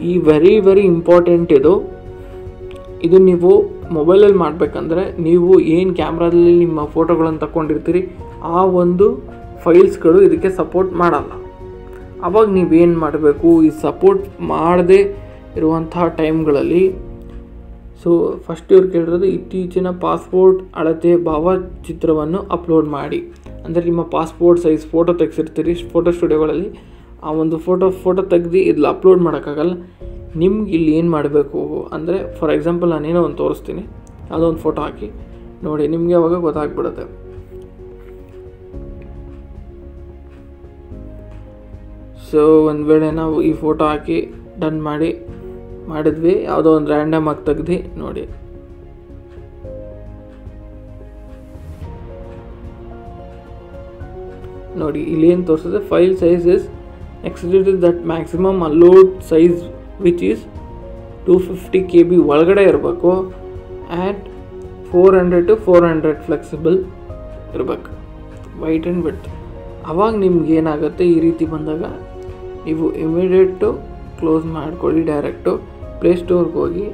ಈ ವೆರಿ ಇಂಪಾರ್ಟೆಂಟ್ ಇದು ನೀವು ಮೊಬೈಲಲ್ಲಿ ಮಾಡಬೇಕಂದ್ರೆ ನೀವು ಏನು ಕ್ಯಾಮ್ರಾದಲ್ಲಿ ನಿಮ್ಮ ಫೋಟೋಗಳನ್ನು ತಗೊಂಡಿರ್ತೀರಿ ಆ ಒಂದು ಫೈಲ್ಸ್ಗಳು ಇದಕ್ಕೆ ಸಪೋರ್ಟ್ ಮಾಡಲ್ಲ. ಆವಾಗ ನೀವೇನು ಮಾಡಬೇಕು, ಈ ಸಪೋರ್ಟ್ ಮಾಡದೇ ಇರುವಂತಹ ಟೈಮ್ಗಳಲ್ಲಿ ಸೊ ಫಸ್ಟ್ ಇವ್ರು ಕೇಳಿರೋದು ಇತ್ತೀಚಿನ ಪಾಸ್ಪೋರ್ಟ್ ಅಳತೆ ಭಾವಚಿತ್ರವನ್ನು ಅಪ್ಲೋಡ್ ಮಾಡಿ. ಅಂದರೆ ನಿಮ್ಮ ಪಾಸ್ಪೋರ್ಟ್ ಸೈಜ್ ಫೋಟೋ ತೆಗೆಸಿರ್ತೀರಿ ಫೋಟೋ ಸ್ಟುಡಿಯೋಗಳಲ್ಲಿ, ಆ ಒಂದು ಫೋಟೋ ತೆಗೆದು ಇಲ್ಲಿ ಅಪ್ಲೋಡ್ ಮಾಡೋಕ್ಕಾಗಲ್ಲ. ನಿಮ್ಗೆ ಇಲ್ಲಿ ಏನು ಮಾಡಬೇಕು ಅಂದರೆ ಫಾರ್ ಎಕ್ಸಾಂಪಲ್ ನಾನೇನೋ ಒಂದು ತೋರಿಸ್ತೀನಿ, ಯಾವುದೋ ಒಂದು ಫೋಟೋ ಹಾಕಿ ನೋಡಿ, ನಿಮಗೆ ಅವಾಗ ಗೊತ್ತಾಗ್ಬಿಡುತ್ತೆ. ಸೊ ಒಂದು ವೇಳೆ ನಾವು ಈ ಫೋಟೋ ಹಾಕಿ ಡನ್ ಮಾಡಿದ್ವಿ, ಯಾವುದೋ ಒಂದು ರ್ಯಾಂಡಮ್ ಆಗಿ ತೆಗ್ದು ನೋಡಿ ಇಲ್ಲಿ ಏನು ತೋರಿಸಿದೆ, file size is exceeded that maximum allowed size which is 250 KB ಒಳಗಡೆ ಇರಬೇಕು ಆ್ಯಂಡ್ 400 to 400 ಫ್ಲೆಕ್ಸಿಬಲ್ ಇರಬೇಕು, ವೈಟ್ ಆ್ಯಂಡ್ ವಿಡ್ತ್. ಆವಾಗ ನಿಮ್ಗೆ ಏನಾಗುತ್ತೆ, ಈ ರೀತಿ ಬಂದಾಗ ನೀವು ಇಮಿಡಿಯೇಟು ಕ್ಲೋಸ್ ಮಾಡ್ಕೊಳ್ಳಿ. ಡೈರೆಕ್ಟು ಪ್ಲೇಸ್ಟೋರ್ಗೆ ಹೋಗಿ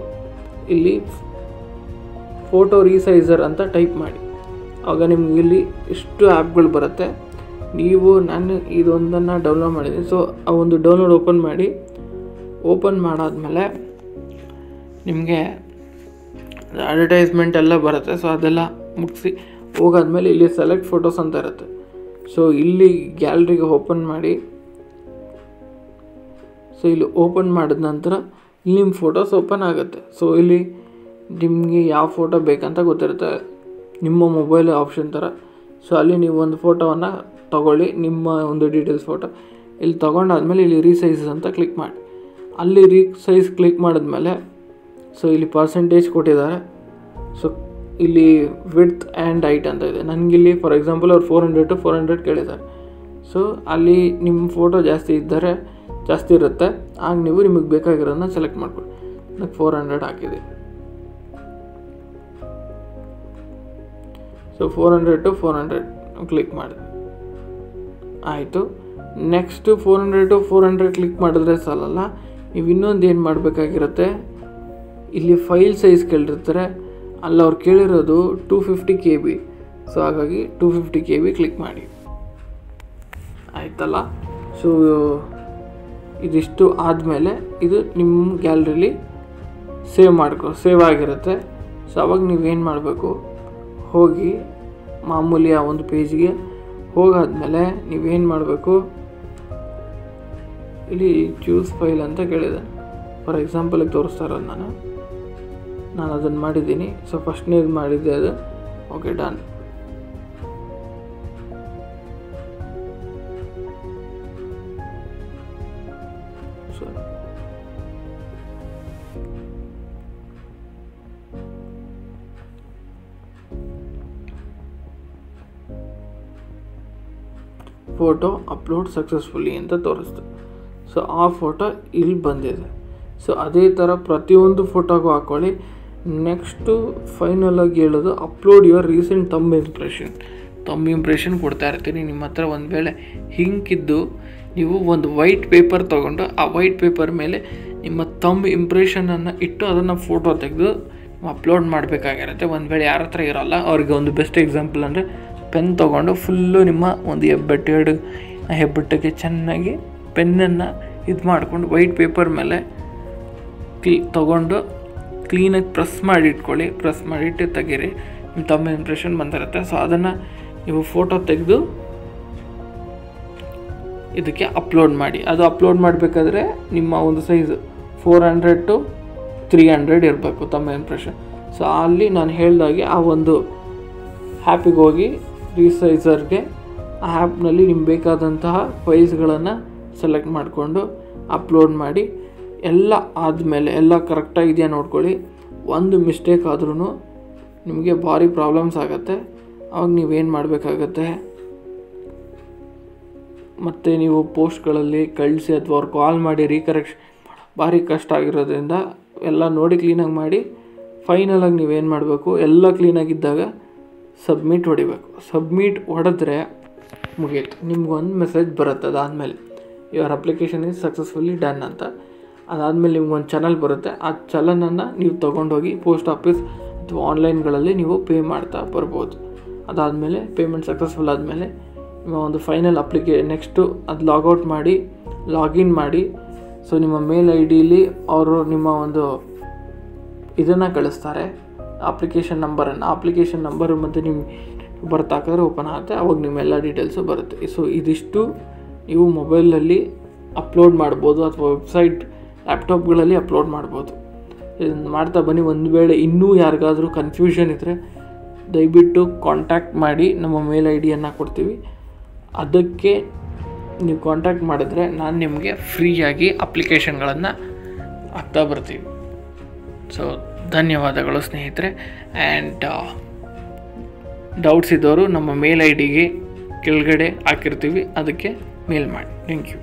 ಇಲ್ಲಿ ಫೋಟೋ ರೀಸೈಸರ್ ಅಂತ ಟೈಪ್ ಮಾಡಿ. ಆವಾಗ ನಿಮ್ಗೆ ಇಲ್ಲಿ ಇಷ್ಟು ಆ್ಯಪ್ಗಳು ಬರುತ್ತೆ. ನಾನು ಇದೊಂದನ್ನು ಡೌನ್ಲೋಡ್ ಮಾಡಿದ್ದೀನಿ. ಸೊ ಆ ಒಂದು ಡೌನ್ಲೋಡ್ ಓಪನ್ ಮಾಡಾದ್ಮೇಲೆ ನಿಮಗೆ ಅಡ್ವರ್ಟೈಸ್ಮೆಂಟ್ ಎಲ್ಲ ಬರುತ್ತೆ. ಸೊ ಅದೆಲ್ಲ ಮುಗಿಸಿ ಹೋಗಾದ್ಮೇಲೆ ಇಲ್ಲಿ ಸೆಲೆಕ್ಟ್ ಫೋಟೋಸ್ ಅಂತ ಇರುತ್ತೆ. ಸೊ ಇಲ್ಲಿ ಗ್ಯಾಲರಿಗೆ ಓಪನ್ ಮಾಡಿ. ಸೊ ಇಲ್ಲಿ ಓಪನ್ ಮಾಡಿದ ನಂತರ ಇಲ್ಲಿ ನಿಮ್ಮ ಫೋಟೋಸ್ ಓಪನ್ ಆಗುತ್ತೆ. ಸೊ ಇಲ್ಲಿ ನಿಮಗೆ ಯಾವ ಫೋಟೋ ಬೇಕಂತ ಗೊತ್ತಿರುತ್ತೆ, ನಿಮ್ಮ ಮೊಬೈಲ್ ಆಪ್ಷನ್ ಥರ. ಸೊ ಅಲ್ಲಿ ನೀವು ಒಂದು ಫೋಟೋವನ್ನು ತೊಗೊಳ್ಳಿ, ನಿಮ್ಮ ಒಂದು ಡೀಟೇಲ್ಸ್ ಫೋಟೋ. ಇಲ್ಲಿ ತೊಗೊಂಡಾದ್ಮೇಲೆ ಇಲ್ಲಿ ರೀಸೈಜಸ್ ಅಂತ ಕ್ಲಿಕ್ ಮಾಡಿ. ಅಲ್ಲಿ ರೀಸೈಜ್ ಕ್ಲಿಕ್ ಮಾಡಿದ್ಮೇಲೆ ಸೊ ಇಲ್ಲಿ ಪರ್ಸೆಂಟೇಜ್ ಕೊಟ್ಟಿದ್ದಾರೆ. ಸೊ ಇಲ್ಲಿ ವಿಡ್ತ್ ಆ್ಯಂಡ್ ಹೈಟ್ ಅಂತ ಇದೆ. ನನಗಿಲ್ಲಿ ಫಾರ್ ಎಕ್ಸಾಂಪಲ್ ಅವ್ರು 400 to 400 ಕೇಳಿದ್ದಾರೆ. ಸೊ ಅಲ್ಲಿ ನಿಮ್ಮ ಫೋಟೋ ಜಾಸ್ತಿ ಇರುತ್ತೆ. ಆಗ ನೀವು ನಿಮಗೆ ಬೇಕಾಗಿರೋದನ್ನ ಸೆಲೆಕ್ಟ್ ಮಾಡ್ಕೊಳ್ಳಿ. ನನಗೆ 400 ಹಾಕಿದೆ. ಸೊ 400 to 400 ಕ್ಲಿಕ್ ಮಾಡಿದೆ, ಆಯಿತು. ನೆಕ್ಸ್ಟು 400 to 400 ಕ್ಲಿಕ್ ಮಾಡಿದ್ರೆ ಸಾಲಲ್ಲ, ನೀವು ಇನ್ನೊಂದು ಏನು ಮಾಡಬೇಕಾಗಿರುತ್ತೆ, ಇಲ್ಲಿ ಫೈಲ್ ಸೈಜ್ ಕೇಳಿರ್ತಾರೆ, ಅಲ್ಲಿ ಅವ್ರು ಕೇಳಿರೋದು 250 KB. ಸೊ ಹಾಗಾಗಿ 250 KB ಕ್ಲಿಕ್ ಮಾಡಿ, ಆಯ್ತಲ್ಲ. ಸೊ ಇದಿಷ್ಟು ಆದಮೇಲೆ ಇದು ನಿಮ್ಮ ಗ್ಯಾಲರಿಲಿ ಸೇವ್ ಆಗಿರುತ್ತೆ. ಸೊ ಅವಾಗ ನೀವೇನು ಮಾಡಬೇಕು, ಹೋಗಿ ಮಾಮೂಲಿ ಆ ಒಂದು ಪೇಜ್ಗೆ ಹೋಗಾದ್ಮೇಲೆ ನೀವೇನು ಮಾಡಬೇಕು, ಇಲ್ಲಿ ಚೂಸ್ ಫೈಲ್ ಅಂತ ಕೇಳಿದೆ. ಫಾರ್ ಎಕ್ಸಾಂಪಲಿಗೆ ತೋರಿಸ್ತಾ ಇರೋದು ನಾನು ಅದನ್ನು ಮಾಡಿದ್ದೀನಿ. ಸೊ ಫಸ್ಟ್ನೇದು ಮಾಡಿದ್ದೆ ಅದು. Okay, done. Photo upload successfully ಅಂತ ತೋರಿಸ್ತು. ಸೊ ಆ ಫೋಟೋ ಇಲ್ಲಿ ಬಂದಿದೆ. ಸೊ ಅದೇ ಥರ ಪ್ರತಿಯೊಂದು ಫೋಟೋಗೂ ಹಾಕ್ಕೊಳ್ಳಿ. ನೆಕ್ಸ್ಟು ಫೈನಲಾಗಿ ಹೇಳೋದು, ಅಪ್ಲೋಡ್ ಯುವರ್ ರೀಸೆಂಟ್ ತಮ್ ಇಂಪ್ರೆಷನ್ ಕೊಡ್ತಾ ಇರ್ತೀನಿ. ನಿಮ್ಮ ಹತ್ರ ಒಂದು ವೇಳೆ ಹಿಂಗಿದ್ದು ನೀವು ಒಂದು ವೈಟ್ ಪೇಪರ್ ತೊಗೊಂಡು ಆ ವೈಟ್ ಪೇಪರ್ ಮೇಲೆ ನಿಮ್ಮ ಇಂಪ್ರೆಷನನ್ನು ಇಟ್ಟು ಅದನ್ನು ಫೋಟೋ ತೆಗೆದು ಅಪ್ಲೋಡ್ ಮಾಡಬೇಕಾಗಿರುತ್ತೆ. ಒಂದು ವೇಳೆ ಯಾರ ಹತ್ರ ಇರೋಲ್ಲ ಅವ್ರಿಗೆ ಒಂದು ಬೆಸ್ಟ್ ಎಕ್ಸಾಂಪಲ್ ಅಂದರೆ ಪೆನ್ ತೊಗೊಂಡು ಫುಲ್ಲು ನಿಮ್ಮ ಒಂದು ಹೆಬ್ಬೆಟ್ಟು ಹೆಬ್ಬೆಟ್ಟಿಗೆ ಚೆನ್ನಾಗಿ ಪೆನ್ನನ್ನು ಇದು ಮಾಡಿಕೊಂಡು ವೈಟ್ ಪೇಪರ್ ಮೇಲೆ ತೊಗೊಂಡು ಕ್ಲೀನಾಗಿ ಪ್ರೆಸ್ ಮಾಡಿ ಇಟ್ಕೊಳ್ಳಿ. ಪ್ರೆಸ್ ಮಾಡಿಟ್ಟು ತೆಗೀರಿ, ನಿಮ್ಮ ತಮ್ಮ ಇಂಪ್ರೆಷನ್ ಬಂದಿರುತ್ತೆ. ಸೊ ಅದನ್ನು ನೀವು ಫೋಟೋ ತೆಗೆದು ಇದಕ್ಕೆ ಅಪ್ಲೋಡ್ ಮಾಡಿ. ಅದು ಅಪ್ಲೋಡ್ ಮಾಡಬೇಕಾದ್ರೆ ನಿಮ್ಮ ಒಂದು ಸೈಜ್ 400 to 300 ಇರಬೇಕು ತಮ್ಮ ಇಂಪ್ರೆಷನ್. ಸೊ ಅಲ್ಲಿ ನಾನು ಹೇಳಿದಾಗೆ ಆ ಒಂದು ಆ್ಯಪಿಗೆ ಹೋಗಿ ರೀಸೈಸರ್ಗೆ ಆ ಆ್ಯಪ್ನಲ್ಲಿ ನಿಮ್ಗೆ ಬೇಕಾದಂತಹ ಫೈಲ್ಸ್ಗಳನ್ನು ಸೆಲೆಕ್ಟ್ ಮಾಡಿಕೊಂಡು ಅಪ್ಲೋಡ್ ಮಾಡಿ. ಎಲ್ಲ ಆದಮೇಲೆ ಎಲ್ಲ ಕರೆಕ್ಟಾಗಿದೆಯಾ ನೋಡ್ಕೊಳ್ಳಿ. ಒಂದು ಮಿಸ್ಟೇಕ್ ಆದ್ರೂ ನಿಮಗೆ ಭಾರಿ ಪ್ರಾಬ್ಲಮ್ಸ್ ಆಗುತ್ತೆ. ಅವಾಗ ನೀವೇನು ಮಾಡಬೇಕಾಗತ್ತೆ, ಮತ್ತು ನೀವು ಪೋಸ್ಟ್ಗಳಲ್ಲಿ ಕಳಿಸಿ ಅಥವಾ ಅವ್ರು ಕಾಲ್ ಮಾಡಿ ರೀಕರೆಕ್ಷನ್ ಭಾರಿ ಕಷ್ಟ ಆಗಿರೋದ್ರಿಂದ ಎಲ್ಲ ನೋಡಿ ಕ್ಲೀನಾಗಿ ಮಾಡಿ. ಫೈನಲಾಗಿ ನೀವೇನು ಮಾಡಬೇಕು, ಎಲ್ಲ ಕ್ಲೀನಾಗಿದ್ದಾಗ ಸಬ್ಮಿಟ್ ಹೊಡಿಬೇಕು. ಸಬ್ಮಿಟ್ ಹೊಡೆದ್ರೆ ಮುಗೀತು, ನಿಮ್ಗೊಂದು ಮೆಸೇಜ್ ಬರುತ್ತೆ. ಅದಾದಮೇಲೆ your application is successfully done ಅಂತ. ಅದಾದಮೇಲೆ ನಿಮ್ಗೊಂದು ಚಾನಲ್ ಬರುತ್ತೆ. ಆ ಚಾನಲನ್ನು ನೀವು ತೊಗೊಂಡೋಗಿ ಪೋಸ್ಟ್ ಆಫೀಸ್ ಅಥವಾ ಆನ್ಲೈನ್ಗಳಲ್ಲಿ ನೀವು ಪೇ ಮಾಡ್ತಾ ಬರ್ಬೋದು. ಅದಾದಮೇಲೆ ಪೇಮೆಂಟ್ ಸಕ್ಸಸ್ಫುಲ್ ಆದಮೇಲೆ ನಿಮ್ಮ ಒಂದು ಫೈನಲ್ ನೆಕ್ಸ್ಟು ಅದು ಲಾಗೌಟ್ ಮಾಡಿ ಲಾಗಿನ್ ಮಾಡಿ. ಸೊ ನಿಮ್ಮ ಮೇಲ್ ಐ ಡಿಲಿ ಅವರು ನಿಮ್ಮ ಒಂದು ಇದನ್ನು ಕಳಿಸ್ತಾರೆ, ಅಪ್ಲಿಕೇಶನ್ ನಂಬರು ಮತ್ತು ನಿಮ್ಮ ಬರ್ತಾಕಿದ್ರೆ ಓಪನ್ ಆಗುತ್ತೆ. ಅವಾಗ ನಿಮ್ಮೆಲ್ಲ ಡೀಟೇಲ್ಸು ಬರುತ್ತೆ. ಸೊ ಇದಿಷ್ಟು ನೀವು ಮೊಬೈಲಲ್ಲಿ ಅಪ್ಲೋಡ್ ಮಾಡ್ಬೋದು ಅಥವಾ ವೆಬ್ಸೈಟ್ ಲ್ಯಾಪ್ಟಾಪ್ಗಳಲ್ಲಿ ಅಪ್ಲೋಡ್ ಮಾಡ್ಬೋದು. ಇದನ್ನು ಮಾಡ್ತಾ ಬನ್ನಿ. ಒಂದು ವೇಳೆ ಇನ್ನೂ ಯಾರಿಗಾದರೂ ಕನ್ಫ್ಯೂಷನ್ ಇದ್ದರೆ ದಯವಿಟ್ಟು ಕಾಂಟ್ಯಾಕ್ಟ್ ಮಾಡಿ. ನಮ್ಮ ಮೇಲ್ ಐ ಡಿಯನ್ನು ಕೊಡ್ತೀವಿ. ಅದಕ್ಕೆ ನೀವು ಕಾಂಟ್ಯಾಕ್ಟ್ ಮಾಡಿದ್ರೆ ನಾನು ನಿಮಗೆ ಫ್ರೀಯಾಗಿ ಅಪ್ಲಿಕೇಶನ್ಗಳನ್ನು ಹಾಕ್ತಾ ಬರ್ತೀವಿ. ಸೊ ಧನ್ಯವಾದಗಳು ಸ್ನೇಹಿತರೆ. ಆ್ಯಂಡ್ ಡೌಟ್ಸ್ ಇದ್ದವರು ನಮ್ಮ ಮೇಲ್ ಐ ಡಿಗೆ ಕೆಳಗಡೆ ಹಾಕಿರ್ತೀವಿ, ಅದಕ್ಕೆ ಮೇಲ್ ಮಾಡಿ. Thank you.